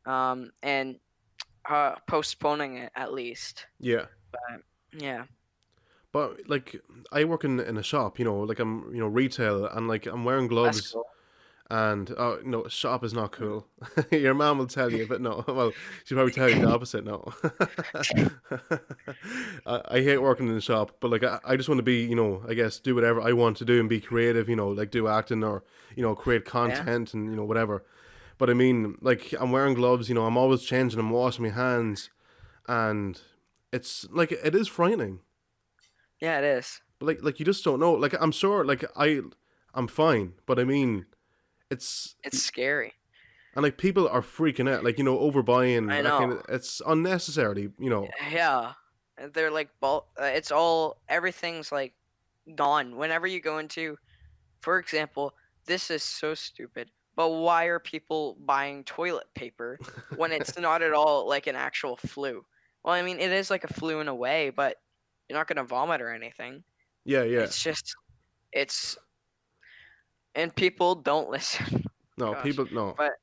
and postponing it at least. Yeah. But yeah, But like I work in a shop, like I'm retail, and like I'm wearing that's gloves, cool. and shop is not cool. Your mom will tell you, but no. Well, she'll probably tell you the opposite. No. I hate working in the shop, but like I just want to be, I guess do whatever I want to do and be creative. Like do acting or create Yeah. content and whatever. But I mean, like I'm wearing gloves. I'm always changing. I'm washing my hands, and it's like it is frightening. Yeah, it is. But like you just don't know. Like I'm sure, like I'm fine, but I mean, it's It's scary. and like people are freaking out, like overbuying. I That kind know. of it's unnecessarily. Yeah. They're like it's all everything's like gone. Whenever you go into for example, this is so stupid, but why are people buying toilet paper when it's not at all like an actual flu? Well, I mean, it is like a flu in a way, but you're not gonna vomit or anything. Yeah, yeah. It's just it's and people don't listen. No, Gosh. people, no. But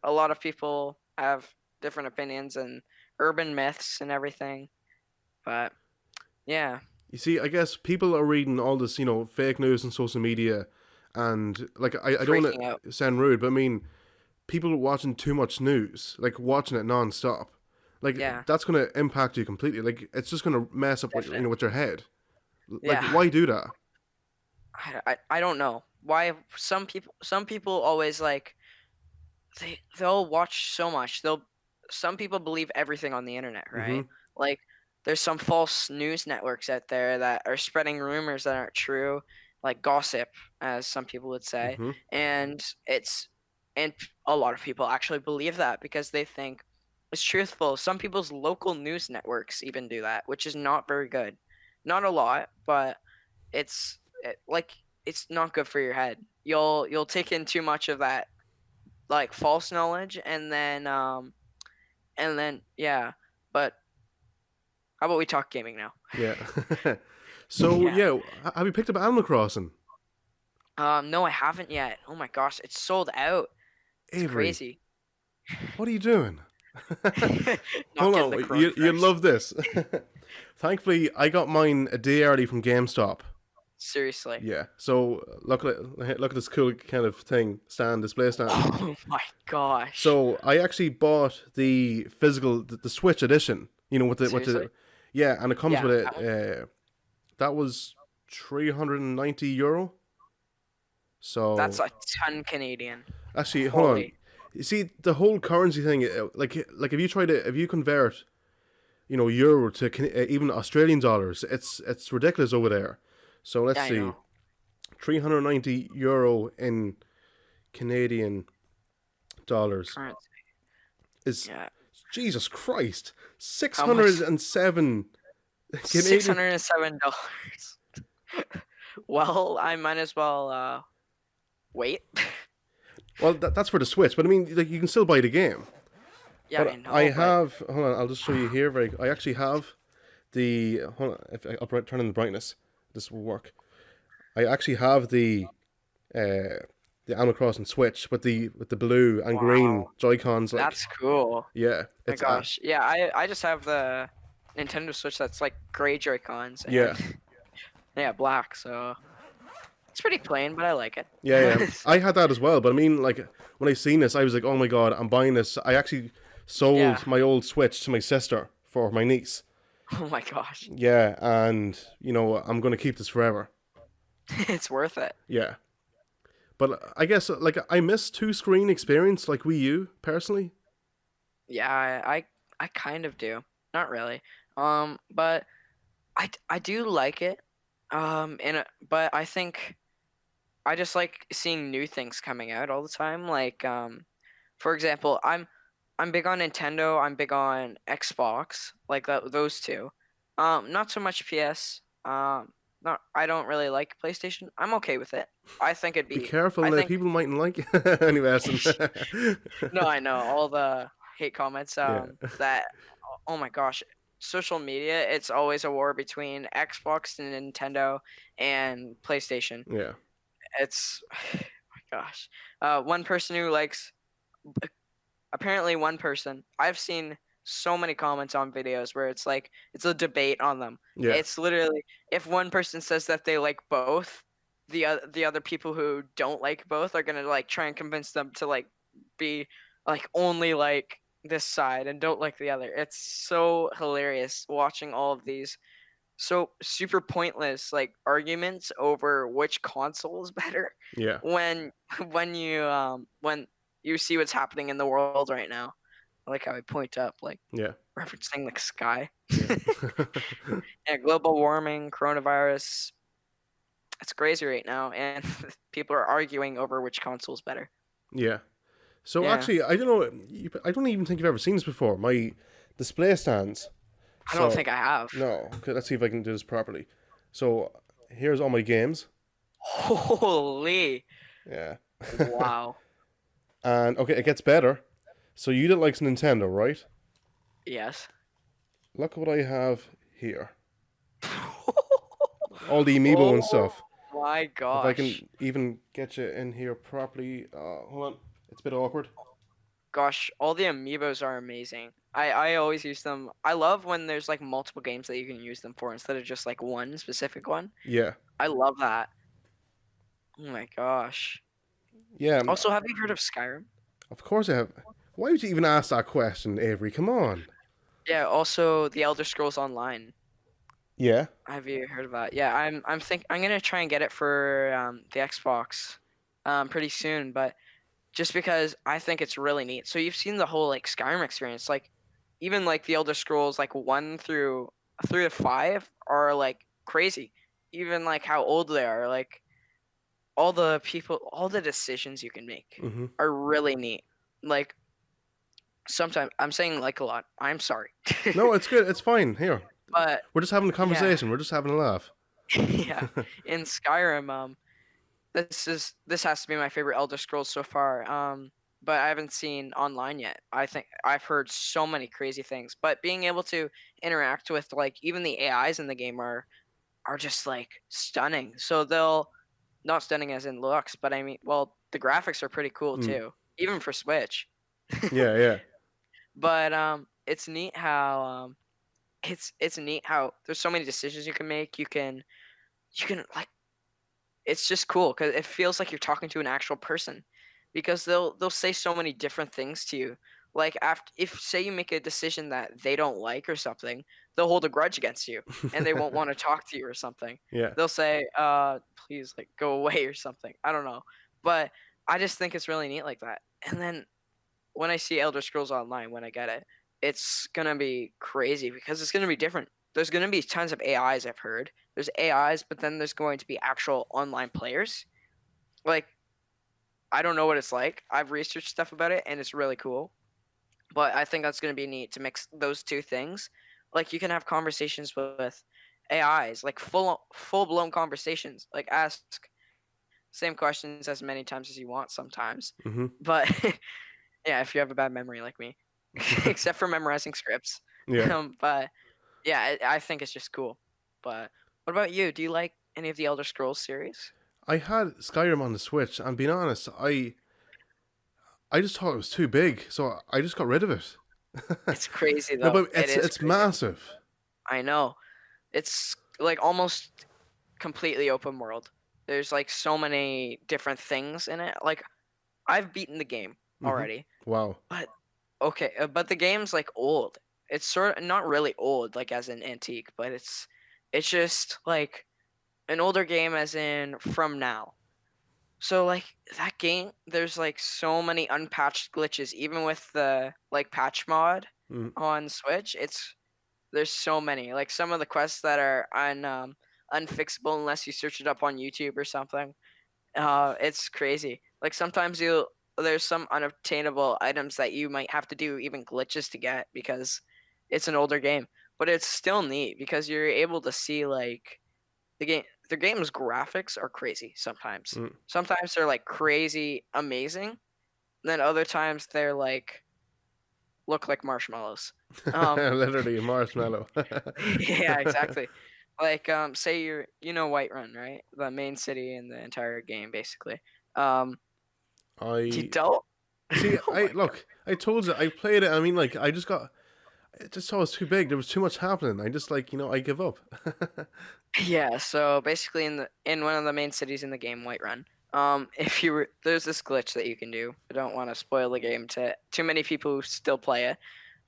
a lot of people have different opinions and urban myths and everything. But yeah, You see, I guess people are reading all this, fake news on social media, and like I don't want freaking out. to sound rude, but I mean, people are watching too much news, like watching it non-stop. Like Yeah, that's gonna impact you completely. Like it's just gonna mess up what definitely. with your head. Like Yeah, why do that? I don't know why some people always like they'll watch so much. Some people believe everything on the internet, Mm-hmm. right? Like there's some false news networks out there that are spreading rumors that aren't true, like gossip, as some people would say. Mm-hmm. And it's and a lot of people actually believe that because they think it's truthful. Some people's local news networks even do that, which is not very good. Not a lot, but like it's not good for your head. You'll take in too much of that like false knowledge and then yeah. But how about we talk gaming now? Yeah. So Yeah. yeah, have you picked up Animal Crossing? No, I haven't yet. Oh my gosh, it's sold out. It's Avery, crazy. what are you doing? Not Hold getting on, the you coronavirus. love this. Thankfully, I got mine a day early from GameStop. Seriously. Yeah. So look at this cool kind of thing display stand. Oh my gosh. So I actually bought the physical the Switch edition. Seriously? yeah, and it comes Yeah, with that it. one. That was €390. That's So a ton Canadian. actually, hold on. Holy. You see the whole currency thing, like if you convert, euro to even Australian dollars, it's ridiculous over there. So let's Yeah, I see, know. €390 in Canadian dollars Currency. is Yeah. Jesus Christ, six How much? hundred and seven Six Canadian. hundred and seven dollars. Well, I might as well wait. Well, that's for the Switch, but I mean, like you can still buy the game. Yeah, I But I know, but have. Hold on, I'll just show you here. I actually have the. Hold on, if I'll turn on the brightness, this will work. I actually have the Animal Crossing Switch with the blue and green wow, Joy Cons. Like, that's cool. yeah, My it's gosh. Yeah, I just have the Nintendo Switch that's like gray Joy-Cons and yeah, yeah, black, so it's pretty plain, but I like it. yeah. I had that as well, but I mean, like when I seen this, I was like, oh my god, I'm buying this. I actually Yeah. sold my old Switch to my sister for my niece. Oh my gosh. Yeah, and I'm gonna keep this forever. It's worth it. Yeah. But I guess like I miss two screen experience like Wii U personally. Yeah, I kind of do. Not really. But I do like it. But I think I just like seeing new things coming out all the time. Like for example, I'm big on Nintendo. I'm big on Xbox. Like those two. Not so much PS. Not I don't really like PlayStation. I'm okay with it. I think it'd Be be. I careful, think people mightn't like it. Anyway, Aston. no, I know all the hate comments. Yeah, That oh my gosh, social media. It's always a war between Xbox and Nintendo and PlayStation. yeah, It's oh my gosh. One person who likes apparently one person I've seen so many comments on videos where it's like it's a debate on them. yeah, It's literally if one person says that they like both, the other people who don't like both are gonna like try and convince them to like be like only like this side and don't like the other. It's so hilarious watching all of these so super pointless like arguments over which console is better yeah, when when you see what's happening in the world right now. I like how I point up like yeah, referencing like sky. yeah, Yeah, global warming, coronavirus. It's crazy right now, and people are arguing over which console is better. yeah. So Yeah, actually, I don't know. I don't even think you've ever seen this before. My display stands. I don't So think I have. no, okay, let's see if I can do this properly. So here's all my games. Holy. Yeah. Wow. And okay, it gets better. So you didn't like Nintendo, right? Yes. Look what I have here. All the amiibo and Oh stuff. my If I gosh. can even get you in here properly. Hold on. It's a bit awkward. Gosh, all the amiibos are amazing. I always use them. I love when there's like multiple games that you can use them for instead of just like one specific one. Yeah. I love that. Oh my gosh. Yeah, Also, have you heard of Skyrim? of course I have. Why would you even ask that question, Avery? Come on. Yeah, also the Elder Scrolls Online. Yeah. Have you heard of that? Yeah, I'm gonna try and get it for the Xbox pretty soon, but just because I think it's really neat. So you've seen the whole like Skyrim experience, like even like the Elder Scrolls like 1 through 5 are like crazy. Even like how old they are, like all the people, all the decisions you can make Mm-hmm. are really neat. Like sometimes I'm saying like a lot. I'm sorry. No, it's good. It's fine. Here. But We're just having a yeah, conversation. We're just having a laugh. yeah. In Skyrim, this has to be my favorite Elder Scrolls so far. But I haven't seen online yet. I think I've heard so many crazy things. But being able to interact with like even the AIs in the game are just like stunning. So they'll not stunning as in looks, but I mean, well, the graphics are pretty cool Mm. too, even for Switch. Yeah, yeah. But it's neat how it's neat how there's so many decisions you can make. You can like it's just cool because it feels like you're talking to an actual person because they'll say so many different things to you. Like after if say you make a decision that they don't like or something, they'll hold a grudge against you and they won't want to talk to you or something. Yeah. They'll say, please like go away or something. I don't know. But I just think it's really neat like that. And then when I see Elder Scrolls Online, when I get it, it's gonna be crazy because it's gonna be different. There's gonna be tons of AIs. I've heard there's AIs, but then there's going to be actual online players. Like I don't know what it's like. I've researched stuff about it, and it's really cool. But I think that's gonna be neat to mix those two things. Like you can have conversations with AIs, like full blown conversations. Like ask same questions as many times as you want sometimes. Mm-hmm. But yeah, if you have a bad memory like me, except for memorizing scripts. Yeah. But yeah, I think it's just cool. But what about you? Do you like any of the Elder Scrolls series? I had Skyrim on the Switch, and being honest, I just thought it was too big, so I just got rid of it. It's crazy No, though. but It is it's crazy. massive. I know. It's like almost completely open world. There's like so many different things in it. Like I've beaten the game Mm-hmm. already, Wow. but okay, but the game's like old. It's sort of not really old, like as an antique, but it's just like an older game as in from now. So like that game, there's like so many unpatched glitches, even with the like patch mod Mm. on Switch. There's so many. Like some of the quests that are unfixable unless you search it up on YouTube or something. It's crazy. Like sometimes you there's some unobtainable items that you might have to do even glitches to get because it's an older game. But it's still neat because you're able to see like the game's graphics are crazy sometimes. Mm. Sometimes they're like crazy amazing, then other times they're like look like marshmallows. Um Literally a marshmallow. yeah, exactly. Like say you know Whiterun, right? The main city in the entire game basically. Um you I don't? see. Oh I my god. look. I told you. I played it. I mean, like, I just got. It just saw it was too big. There was too much happening. I just like I give up. Yeah, so basically in one of the main cities in the game, Whiterun, if you were there's this glitch that you can do. I don't want to spoil the game to too many people who still play it,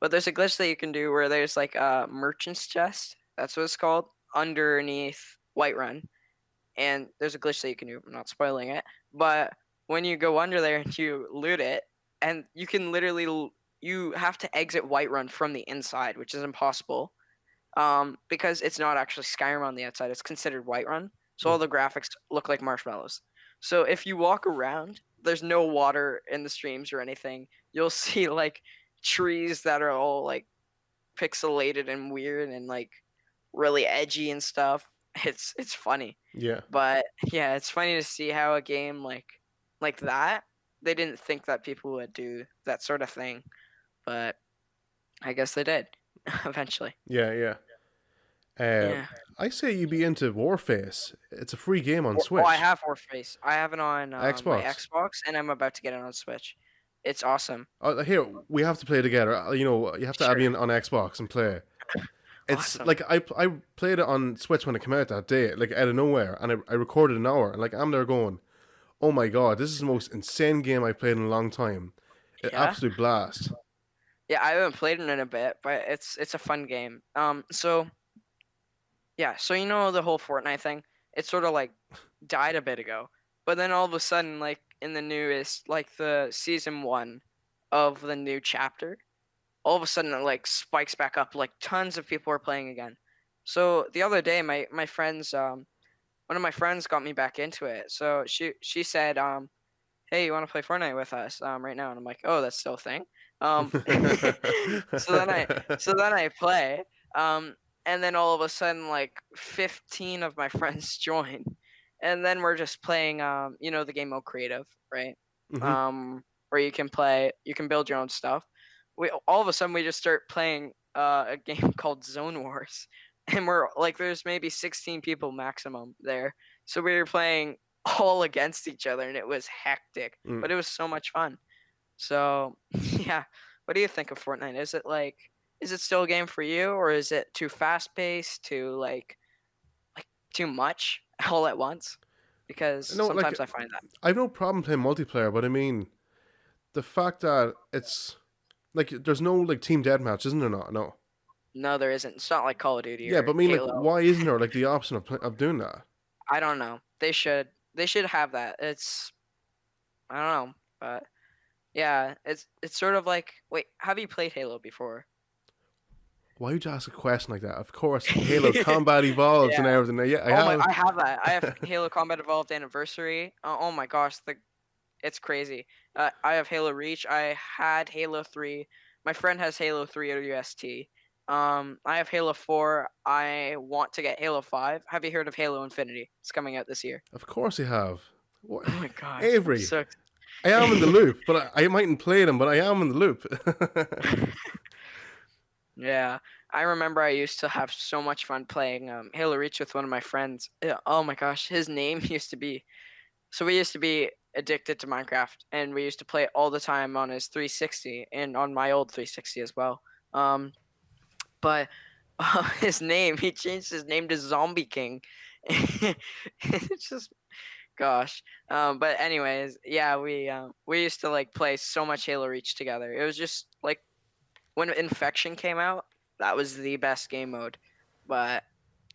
but there's a glitch that you can do where there's like a merchant's chest. That's what it's called underneath Whiterun, and there's a glitch that you can do. I'm not spoiling it, but when you go under there and you loot it, and you can literally you have to exit Whiterun from the inside, which is impossible because it's not actually Skyrim on the outside. It's considered Whiterun, so all Mm. the graphics look like marshmallows. So if you walk around, there's no water in the streams or anything. You'll see like trees that are all like pixelated and weird and like really edgy and stuff. it's funny. Yeah. But yeah, it's funny to see how a game like that, they didn't think that people would do that sort of thing, but I guess they did eventually. Yeah, yeah. Uh, Yeah. I say you be into Warface. It's a free game on Oh, I Switch. have Warface. I have it on my Xbox. Xbox, and I'm about to get it on Switch. It's awesome. Here, we have to play together. You have to add me Sure. on Xbox and play. It's Awesome. like I played it on Switch when it came out that day, like out of nowhere, and I recorded an hour, and like I'm there going, oh my god, this is the most insane game I've played in a long time. An Yeah. absolute blast. Yeah, I haven't played it in a bit, but it's a fun game. So yeah, so you know the whole Fortnite thing, it sort of like died a bit ago, but then all of a sudden, like in the newest, like the season 1 of the new chapter, all of a sudden it like spikes back up. Like tons of people are playing again. So the other day, my friends, one of my friends got me back into it. So she said, hey, you want to play Fortnite with us right now? And I'm like, oh, that's still a thing. Um, so then I so then I play, um, and then all of a sudden, like 15 of my friends join, and then we're just playing, the game mode creative, right? Hmm. Where you can build your own stuff. We all of a sudden we just start playing a game called Zone Wars, and we're like, there's maybe 16 people maximum there, so we were playing all against each other, and it was hectic, Mm. but it was so much fun. So yeah, what do you think of Fortnite? Is it still a game for you, or is it too fast paced, too like too much all at once? Because No, like sometimes I find that. I've no problem playing multiplayer, but I mean the fact that it's like there's no like team deathmatch, isn't there? Not no. No, there isn't. It's not like Call of Duty Yeah, but or I mean like Halo. why isn't there like the option of doing that? I don't know. They should have that. I don't know, but yeah, it's sort of like, wait, have you played Halo before? Why would you ask a question like that? Of course, Halo Combat Evolved and Yeah. everything. Yeah, I Oh my, have. I have that. I have Halo Combat Evolved Anniversary. Oh my gosh, it's crazy. I have Halo Reach. I had Halo 3. My friend has Halo 3 ODST. I have Halo 4. I want to get Halo 5. Have you heard of Halo Infinity? It's coming out this year. Of course, I have. What, Oh my gosh, I'm Avery? so I am in the loop, but I mightn't play them, but I am in the loop. Yeah, I remember I used to have so much fun playing Halo Reach with one of my friends. Yeah, oh my gosh, his name used to be. So we used to be addicted to Minecraft, and we used to play it all the time on his 360 and on my old 360 as well. Um, but his name, he changed his name to Zombie King. It's just, gosh. But anyways, yeah, we used to like play so much Halo Reach together. It was just like when Infection came out, that was the best game mode. But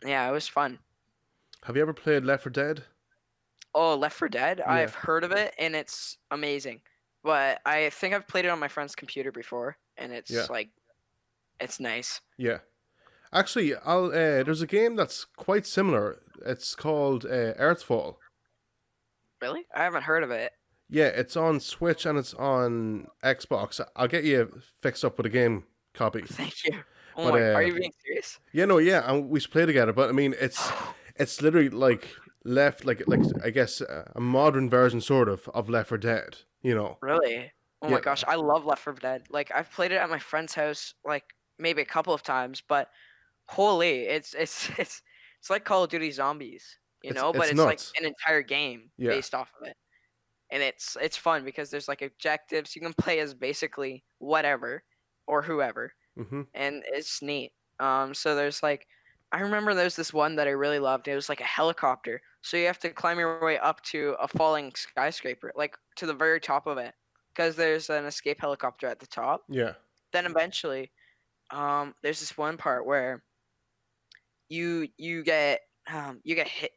yeah, it was fun. Have you ever played Left 4 Dead? Oh, Left 4 Dead, Yeah, I've heard of it and it's amazing. But I think I've played it on my friend's computer before, and yeah, it's like it's nice. yeah. Actually, I'll. There's a game that's quite similar. It's called Earthfall. Really? I haven't heard of it. Yeah, it's on Switch and it's on Xbox. I'll get you fixed up with a game copy. Thank you. Oh But my, are you being serious? yeah, no, yeah, and we should play together. But I mean, it's literally like like I guess a modern version sort of Left 4 Dead. You know. Really? Oh Yeah. my gosh, I love Left 4 Dead. Like I've played it at my friend's house like maybe a couple of times, but holy, it's like Call of Duty Zombies, but It's it's like nuts. an entire game Yeah. based off of it. And it's fun because there's like objectives. You can play as basically whatever or whoever, Mhm. and it's neat. So there's like, I remember there's this one that I really loved. It was like a helicopter, so you have to climb your way up to a falling skyscraper, like to the very top of it, because there's an escape helicopter at the top. Yeah. Then eventually, there's this one part where you get hit.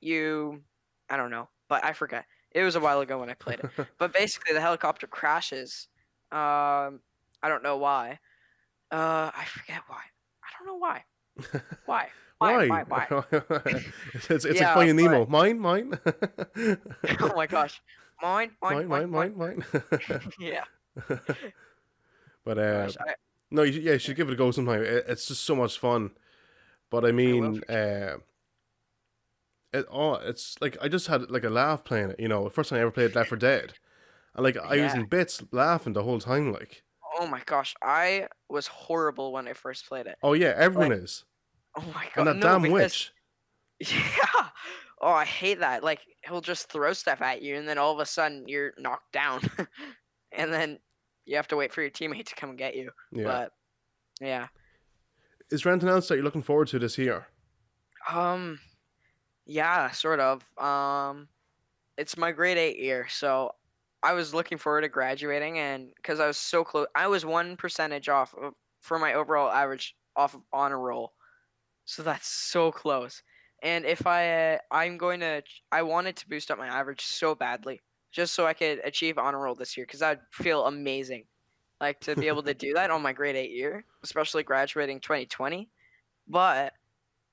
I don't know, but I forgot. It was a while ago when I played it. But basically, the helicopter crashes. I don't know why. I forget why. I don't know why. Why? Why? Why? Why? Why? It's like Yeah, Finding but Nemo. Mine. oh my gosh, mine, mine, Mine, mine, mine, mine. mine, mine. Yeah. But Gosh, no, yeah, you should give it a go sometime. It's just so much fun. But I I will mean, for sure. it's like I just had like a laugh playing it. The first time I ever played Left 4 Dead, and like I was Yeah. in bits laughing the whole time. Like, Oh my gosh, I was horrible when I first played it. oh yeah, everyone Like, is, oh my and god, that no, damn because witch. yeah. Oh, I hate that. Like he'll just throw stuff at you, and then all of a sudden you're knocked down, and then you have to wait for your teammate to come and get you. Yeah. But yeah. Is there anything else that you're looking forward to this year? Um. Yeah, sort of. It's my grade 8 year, so I was looking forward to graduating, and because I was so close, I was 1% off for my overall average off of honor roll. So that's so close. And if I wanted to boost up my average so badly, just so I could achieve honor roll this year, because I'd feel amazing. Like to be able to do that on my grade 8 year, especially graduating 2020. But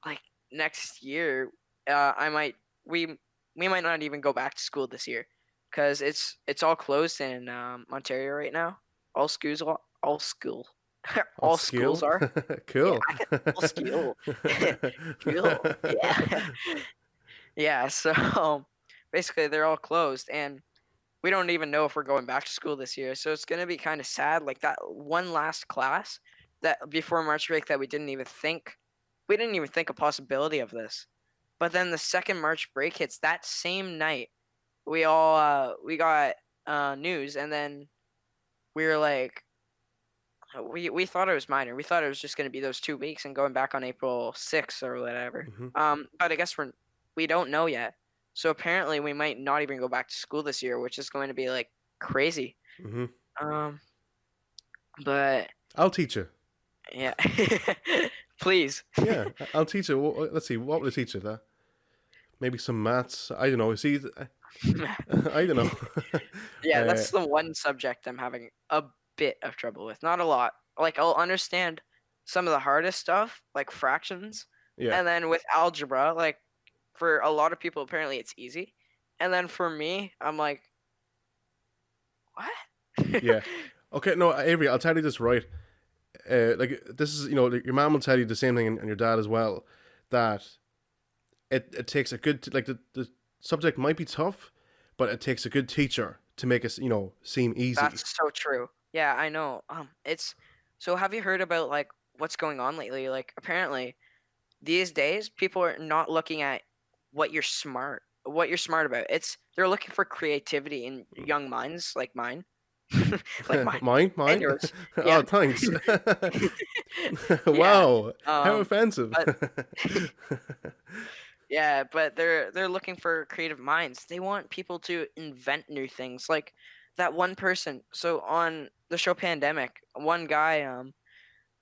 like next year, I might we we might not even go back to school this year, because it's all closed in Ontario right now. All school On all schools skill? are. Yeah, Cool. I can all skill. Cool. Yeah. Yeah. So basically, they're all closed, and we don't even know if we're going back to school this year. So it's gonna be kind of sad. Like that one last class that before March break that we didn't even think a possibility of this. But then the second March break hits that same night. We got news, and then we were like, we thought it was minor. We thought it was just going to be those 2 weeks and going back on April 6th or whatever. Hmm. But I guess we don't know yet. So apparently we might not even go back to school this year, which is going to be like crazy. Hmm. Um, but I'll teach you. yeah, please. Yeah, I'll teach you. Let's see, what will I teach you? Maybe some maths. I don't know. See, I don't know. Yeah, uh, that's the one subject I'm having a bit of trouble with. Not a lot. Like I'll understand some of the hardest stuff, like fractions, yeah, and then with algebra, like for a lot of people apparently it's easy. And then for me, I'm like, what? yeah. Okay, no, Avery, I'll tell you this right. Like this is, like, your mom will tell you the same thing, and your dad as well. That it takes a good like the subject might be tough, but it takes a good teacher to make it seem easy. That's so true. Yeah, I know. It's so have you heard about like what's going on lately? Like apparently these days people are not looking at what you're smart about. They're looking for creativity in young minds like mine. Like mine and Mine. yours. Oh, Yeah. thanks. Yeah. Wow, how Um offensive. but yeah, but they're looking for creative minds. They want people to invent new things. Like that one person. So on the show Pandemic, one guy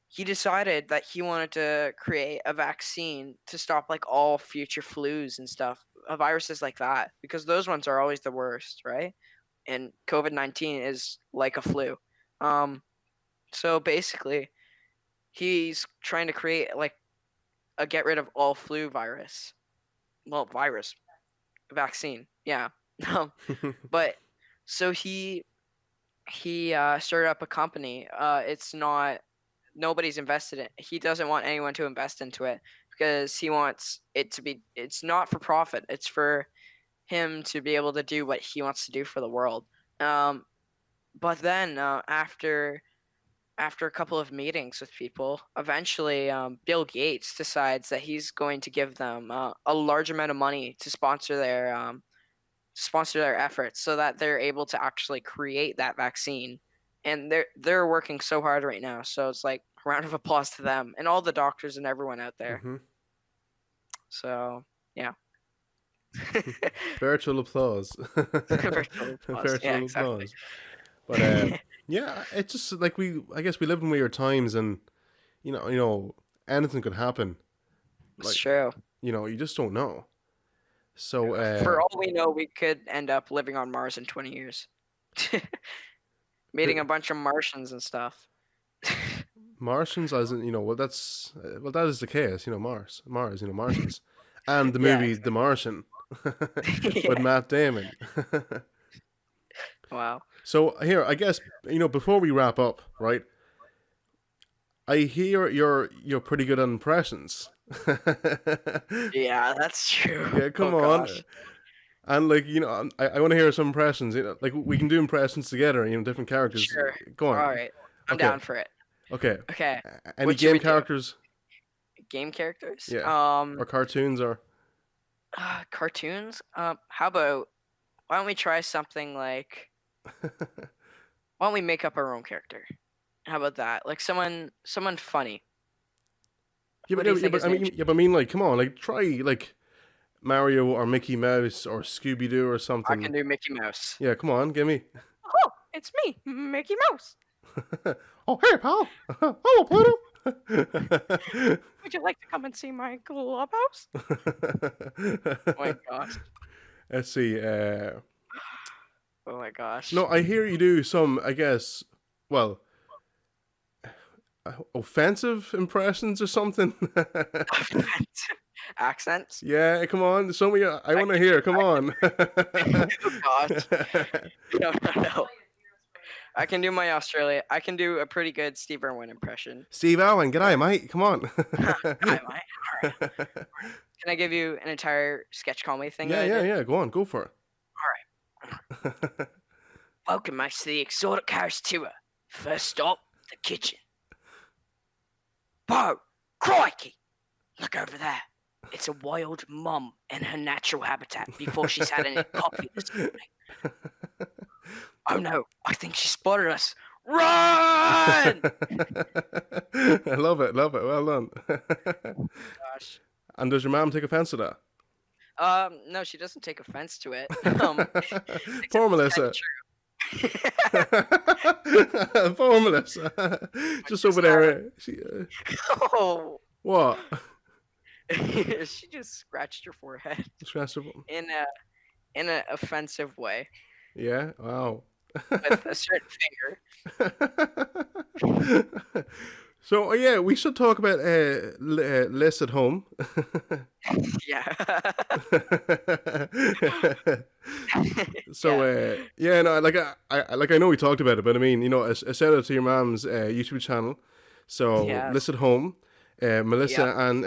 he decided that he wanted to create a vaccine to stop like all future flus and stuff, viruses like that, because those ones are always the worst, right? And COVID-19 is like a flu. Um, so basically, he's trying to create like a get rid of all flu virus. Well, virus vaccine, yeah. But so he started up a company. It's not nobody's invested in. He doesn't want anyone to invest into it because he wants it to be. It's not for profit. It's for him to be able to do what he wants to do for the world. Um, but then after a couple of meetings with people, eventually Bill Gates decides that he's going to give them a large amount of money to sponsor their efforts so that they're able to actually create that vaccine. And they're working so hard right now. So it's like a round of applause to them and all the doctors and everyone out there. Hmm. So yeah. Virtual applause. Virtual applause. Yeah, Virtual exactly. applause. But yeah, it's just like I guess we live in weird times, and anything could happen. It's Like, true. you just don't know. So For all we know, we could end up living on Mars in 20 years. Meeting a bunch of Martians and stuff. Martians, as in, well, that is the case. Mars, Martians, and the Yeah, movie The Martian exactly. with Yeah. Matt Damon. Wow. So here, I guess, before we wrap up, right? I hear you're pretty good at impressions. Yeah, that's true. Yeah, Oh come on. gosh. And like I want to hear some impressions. Like we can do impressions together. Different characters. Sure. Go on. All right. I'm Okay, down for it. okay. Okay. Any What should game we do? characters? Game characters? Yeah, or cartoons or. Cartoons? How about why don't we try something like why don't we make up our own character? How about that? Like someone funny. Yeah, What but, do you yeah, think but his I name mean, should yeah, but I mean, like, come on, like, try like Mario or Mickey Mouse or Scooby Doo or I can something. do Mickey Mouse. Yeah, come on, give me. Oh, it's me, Mickey Mouse. Oh, hey, pal. Oh, Pluto. Would you like to come and see my clubhouse? Oh my gosh. Let's see. Oh my gosh. No, I hear you do some, I guess, well, offensive impressions or something. Accents? Yeah, come on. Show me. I I want to can hear. Come on. oh gosh. No, no, no. I can do my Australia. I can do a pretty good Steve Irwin impression. Steve Allen, g'day, mate. Come on. Hi, mate. All right. Can I give you an entire sketch comedy thing that Yeah, I yeah, did? yeah. Go on, go for it. Welcome, mates, to the Exotic Coast Tour. First stop, the kitchen. Whoa, crikey! Look over there. It's a wild mum in her natural habitat before she's had any coffee this morning. Oh no, I think she spotted us. Run! I love it, love it. Well done. Gosh. And does your mom take offense to that? No, she doesn't take offense to it. Except Poor it's kinda Melissa. true. Poor Melissa. Just over there. She, Oh, what? she just scratched her forehead Stressful. in a offensive way Yeah. Wow. with a certain finger. So yeah, we should talk about less at home. Yeah. So yeah, no, like I know we talked about it, but I mean, a shout out to your mom's YouTube channel. So Yeah. list at home, Melissa Yep. and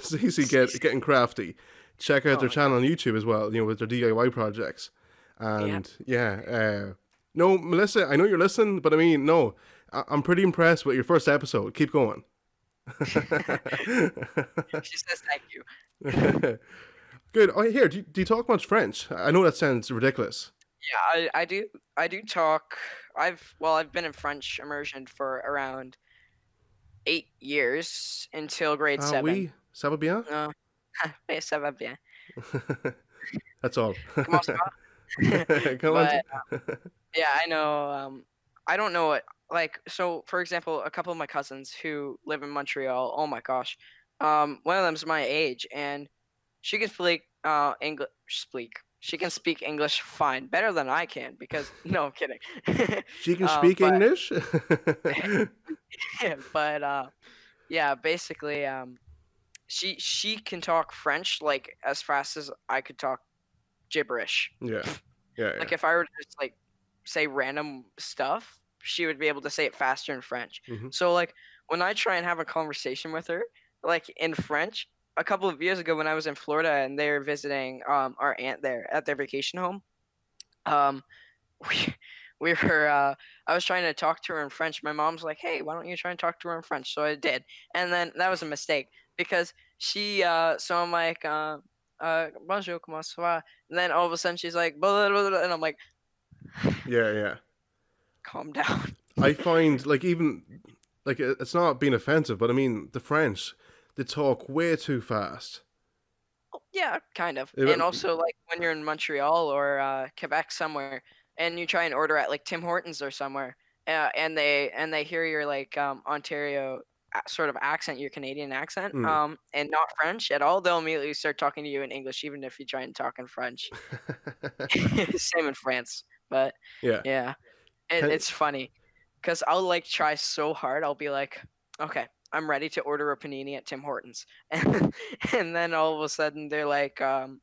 Cece getting crafty. Check out Oh their my channel god. on YouTube as well. With their DIY projects, and yeah, no, Melissa, I know you're listening, but I mean, no, I'm pretty impressed with your first episode. Keep going. She says thank you. Good. Oh, here, do you talk much French? I know that sounds ridiculous. Yeah, I do talk. I've been in French immersion for around 8 years until grade Ah 7. oui, ça va bien? Uh, oui, ça va bien. That's all. Comment ça va? Come on. But yeah, I know. I don't know what like. So, for example, a couple of my cousins who live in Montreal. Oh my gosh, one of them's my age, and she can speak English. She can speak English fine, better than I can. Because no, I'm kidding. She can speak But English? but yeah, basically, she can talk French like as fast as I could talk gibberish. Yeah. Yeah, Like yeah. if I were to just like say random stuff, she would be able to say it faster in French. Hmm. So like when I try and have a conversation with her, like in French, a couple of years ago when I was in Florida and they were visiting our aunt there at their vacation home, um we we were I was trying to talk to her in French. My mom's like, "Hey, why don't you try and talk to her in French?" So I did. And then that was a mistake because she so I'm like bonjour, comment ça va? And then all of a sudden she's like blah, blah, blah, and I'm like, Yeah, yeah. calm down. I find, like, even, like, it's not being offensive, but I mean, the French, they talk way too fast. Yeah, kind of. They- And also like when you're in Montreal or Quebec somewhere and you try and order at like Tim Hortons or somewhere and they hear your like Ontario sort of accent, your Canadian accent, Mm. and not French at all, they'll immediately start talking to you in English even if you try and talk in French. Same in France. But Yeah. yeah, Can- it's funny because I'll like try so hard. I'll be like, okay, I'm ready to order a panini at Tim Hortons, and then all of a sudden they're like, oh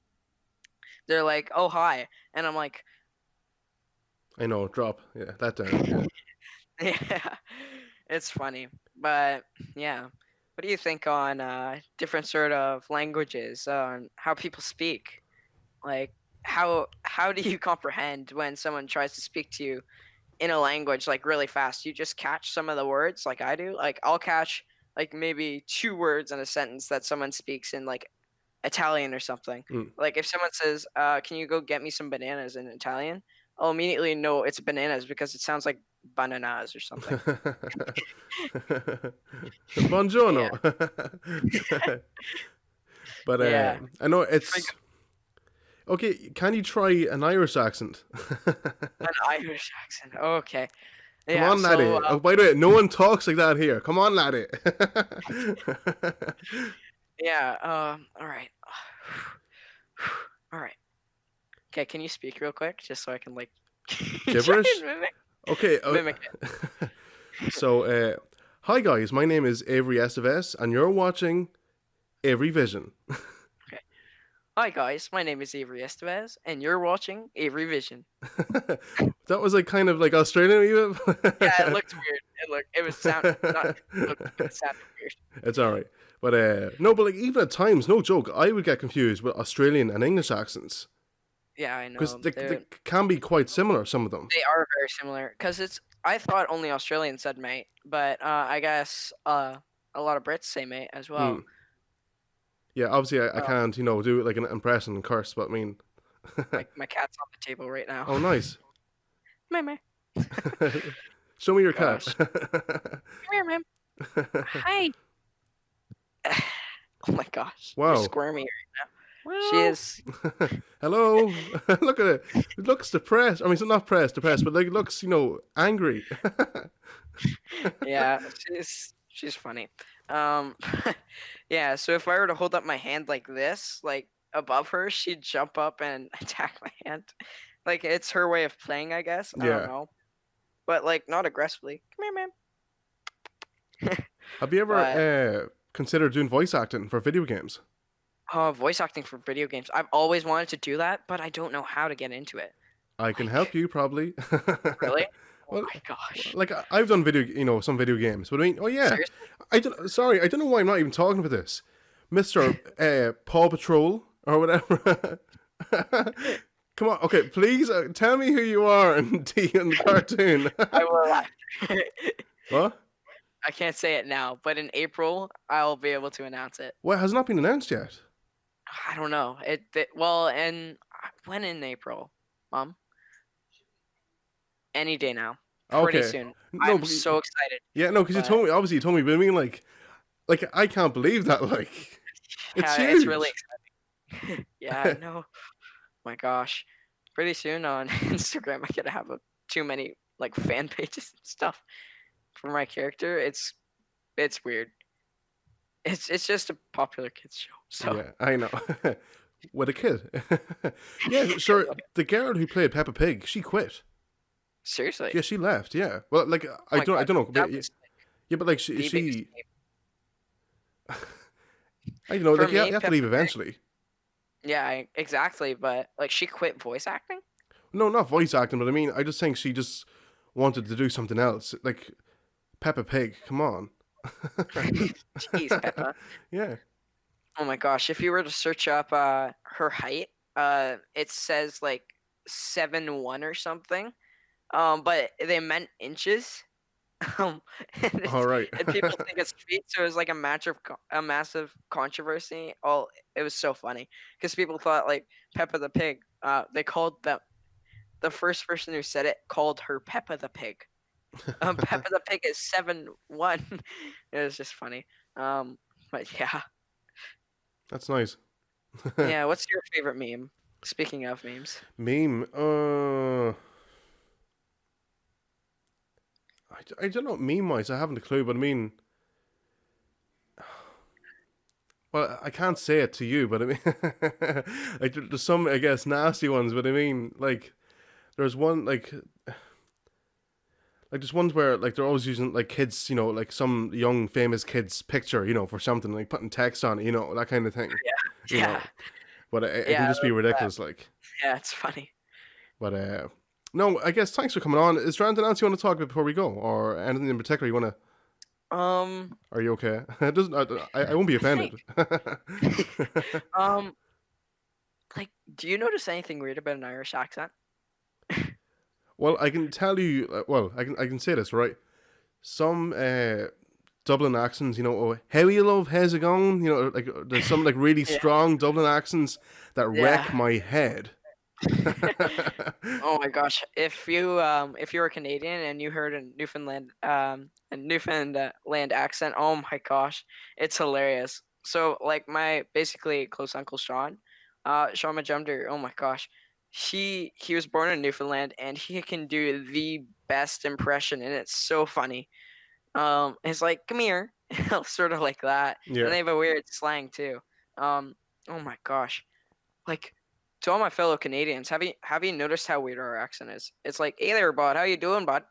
hi, and I'm like, I know, drop. Yeah, that down. Yeah. yeah, it's funny, but yeah, what do you think on different sort of languages, on how people speak? Like, how do you comprehend when someone tries to speak to you in a language like really fast? You just catch some of the words like I do. Like I'll catch like maybe two words in a sentence that someone speaks in like Italian or something. Mm. Like if someone says, "Can you go get me some bananas?" in Italian, I'll immediately know it's bananas because it sounds like bananas or something. Yeah, Buongiorno. But yeah. I know Frig- it's okay. Can you try an Irish accent? An Irish accent. Okay. Come Yeah. on, So laddie. Oh, by the way, no one talks like that here. Come on, laddie. yeah. All right. All right. Okay. Can you speak real quick, just so I can like try Gibberish? and Okay. mimic it? So, hi guys. My name is Avery Esteves, and you're watching Avery Vision. Okay. Hi guys, my name is Avery Esteves, and you're watching Avery Vision. That was like kind of like Australian. Yeah, it looked weird. It was sound not looked, but it sounded weird. It's all right. But no, but like even at times, no joke, I would get confused with Australian and English accents Yeah, I because know. they can be quite similar. Some of them. They are very similar because it's. I thought only Australians said mate, but I guess a lot of Brits say mate as Hmm. well. Yeah, obviously I Um, can't, do it like an impression and curse, but I mean, my cat's on the table right now. oh, nice. Meh meh. Show me your cat. Gosh. Come here, ma'am. Hi. Oh my gosh. You're Wow. squirmy right now. She is. Hello. Look at it. It looks depressed. I mean, it's not depressed, but like it looks, angry. Yeah, she's funny. Um, yeah. So if I were to hold up my hand like this, like above her, she'd jump up and attack my hand. Like it's her way of playing, I guess. I don't Yeah. know, but like not aggressively. Come here, ma'am. Have you But ever considered doing voice acting for video games? voice acting for video games. I've always wanted to do that, but I don't know how to get into it. I can help Like, you probably. really? Oh Well, my gosh. like I've done some video games, but I mean, oh yeah, Seriously? I don't. Sorry, I don't know why I'm not even talking about this, Mister Paw Patrol or whatever. Come on, okay, please tell me who you are in the cartoon. I will laugh. What? I can't say it now, but in April I'll be able to announce it. Well, it has not been announced yet. I don't know. Well, and when in April, Mom? Any day now. Pretty Okay. soon. No, I'm but, so excited. yeah, no, because you But told me. Obviously, you told me, but I mean, like I can't believe that. Like, it's yeah, it's really huge. exciting. Yeah, I know. My gosh. Pretty soon on Instagram I could have too many like fan pages and stuff for my character. It's weird. It's just a popular kids show. So Yeah, I know. With a kid. Yeah, sure. The girl who played Peppa Pig, she quit. seriously. Yeah, she left. Yeah. Well, like Oh I my don't, I god. don't know. That But, was yeah, but like the biggest she, name. I don't know. For Like me, you have to Peppa leave Pig. eventually. Yeah, exactly. But like, she quit voice acting. No, not voice acting, but I mean, I just think she just wanted to do something else. Like Peppa Pig. Come on. Jeez, Peppa. Yeah. Oh my gosh, if you were to search up her height, it says like 7'1" or something. But they meant inches. Um, and, All right. and people think it's feet, so it was like a massive controversy. Oh, it was so funny because people thought like Peppa the Pig. They called the first person who said it called her Peppa the Pig. Peppa the Pig is 7'1". It was just funny. But yeah. That's nice. Yeah, what's your favorite meme? Speaking of memes. Meme. I don't know. Meme wise, I haven't a clue, but I mean, well, I can't say it to you, but I mean, like there's some, I guess, nasty ones, but I mean, like, there's one like there's ones where like they're always using like kids, like some young famous kid's picture, for something like putting text on it, that kind of thing, you know. Yeah. But it can Yeah, just be ridiculous, like. yeah, it's funny. But no, I guess thanks for coming on. Is there anything else you want to talk about before we go, or anything in particular you want to? Um, Are you okay? It doesn't. I won't be I think. offended. Um, like, do you notice anything weird about an Irish accent? Well, I can tell you. Well, I can say this right. Some Dublin accents, oh, how you love, how's it going? Like there's some like really Yeah, strong Dublin accents that wreck yeah. my head. Oh my gosh, if you were Canadian and you heard a Newfoundland accent, oh my gosh, it's hilarious. So like my basically close uncle Sean, Sean Majumder, oh my gosh, he was born in Newfoundland and he can do the best impression and it's so funny. It's like come here, sort of like that, and Yeah. they have a weird slang too. Um, oh my gosh. Like, to all my fellow Canadians, have you noticed how weird our accent is? It's like, "Hey there, bud. How you doing, bud?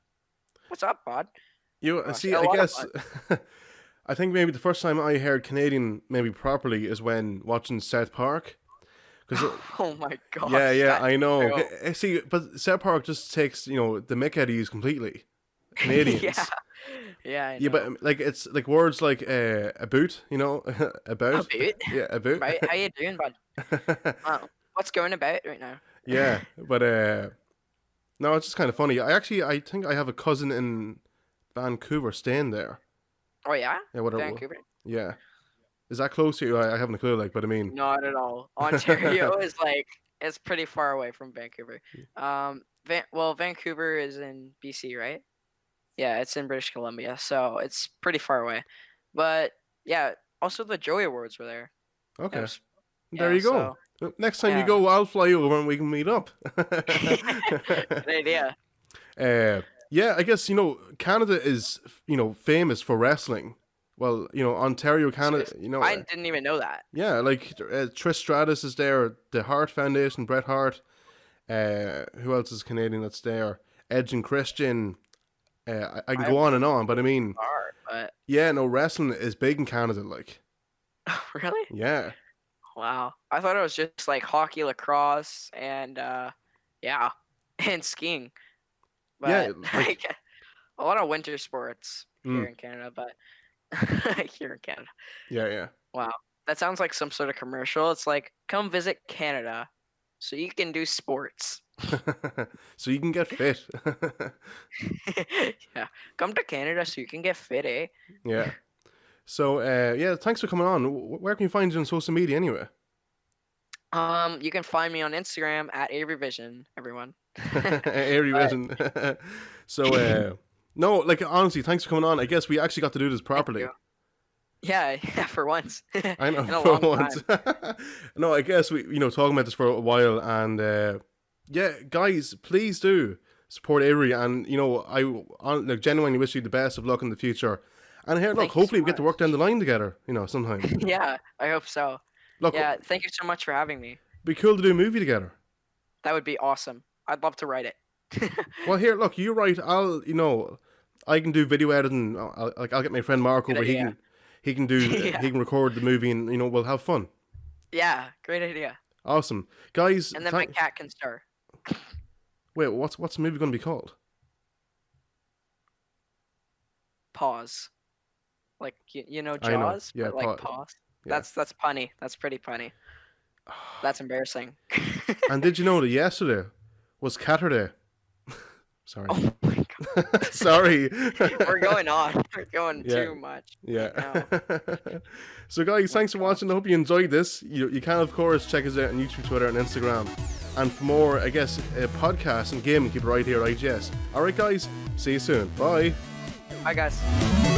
What's up, bud?" See, A I lot of guess bud. I think maybe the first time I heard Canadian maybe properly is when watching South Park. Because Oh my yeah, gosh, yeah, that's I know. true. See, but South Park just takes the mick out of you completely. Yeah, Canadians. yeah, I Yeah, but know. like it's like words like a boot, A about, bit, yeah, a boot. right? How you doing, bud? What's going about right now? Yeah, but no, it's just kind of funny. I think I have a cousin in Vancouver staying there. Oh yeah, Yeah, whatever. Vancouver? Yeah, is that close to you? I haven't a clue. Like, but I mean, Not at all. Ontario is like it's pretty far away from Vancouver. Vancouver is in BC, right? Yeah, it's in British Columbia, so it's pretty far away. But yeah, also the Joey Awards were there. It okay, was there yeah, you go. so Next time you yeah. go, I'll fly over and we can meet up. Good idea. Uh, yeah, I guess Canada is famous for wrestling. Well, Ontario, Canada. Seriously. I didn't even know that. Yeah, like Trish Stratus is there. The Hart Foundation, Bret Hart. Who else is Canadian that's there? Edge and Christian. I can I have go on no and on, clue but I who mean, they are, but yeah, no, wrestling is big in Canada. Like, really? yeah, Wow. I thought it was just like hockey, lacrosse, and yeah, and skiing. yeah, But like, like a lot of winter sports mm, here in Canada, but here in Canada. yeah, yeah. Wow. That sounds like some sort of commercial. It's like, come visit Canada so you can do sports. So you can get fit. Yeah. Come to Canada so you can get fit, eh? Yeah. So, yeah, thanks for coming on. Where can you find you on social media anyway? You can find me on Instagram at Avery Vision, everyone. Airy But vision. So, no, like honestly, thanks for coming on. I guess we actually got to do this thank you. properly. Yeah, yeah, for once. I know In a for long once. time. No, I guess we talking about this for a while, and yeah, guys, please do support Avery, and like genuinely wish you the best of luck in the future. And here, look, Thank you so hopefully we get to work down much. the line together, sometime. Yeah, I hope so. Look, Yeah, thank you so much for having me. be cool to do a movie together. That would be awesome. I'd love to write it. Well, here, look, you're right. I can do video editing. I'll get my friend Mark Good over. He idea. can, he can do, Yeah. he can record the movie, and we'll have fun. Yeah, great idea. Awesome, guys. And then my cat can star. Wait, what's the movie going to be called? Pause. Like I know. Jaws, Yeah, but like pause. yeah. That's punny. That's pretty punny. That's embarrassing. And did you know that yesterday was Catterday? Sorry. Oh my god. Sorry. We're going on. We're going Yeah, too much yeah. right now. So, guys, Oh my thanks for watching. I gosh. hope you enjoyed this. You can, of course, check us out on YouTube, Twitter, and Instagram. And for more, I guess, podcasts and gaming, keep it right here, IGS. All right, guys. See you soon. Bye. Bye guys.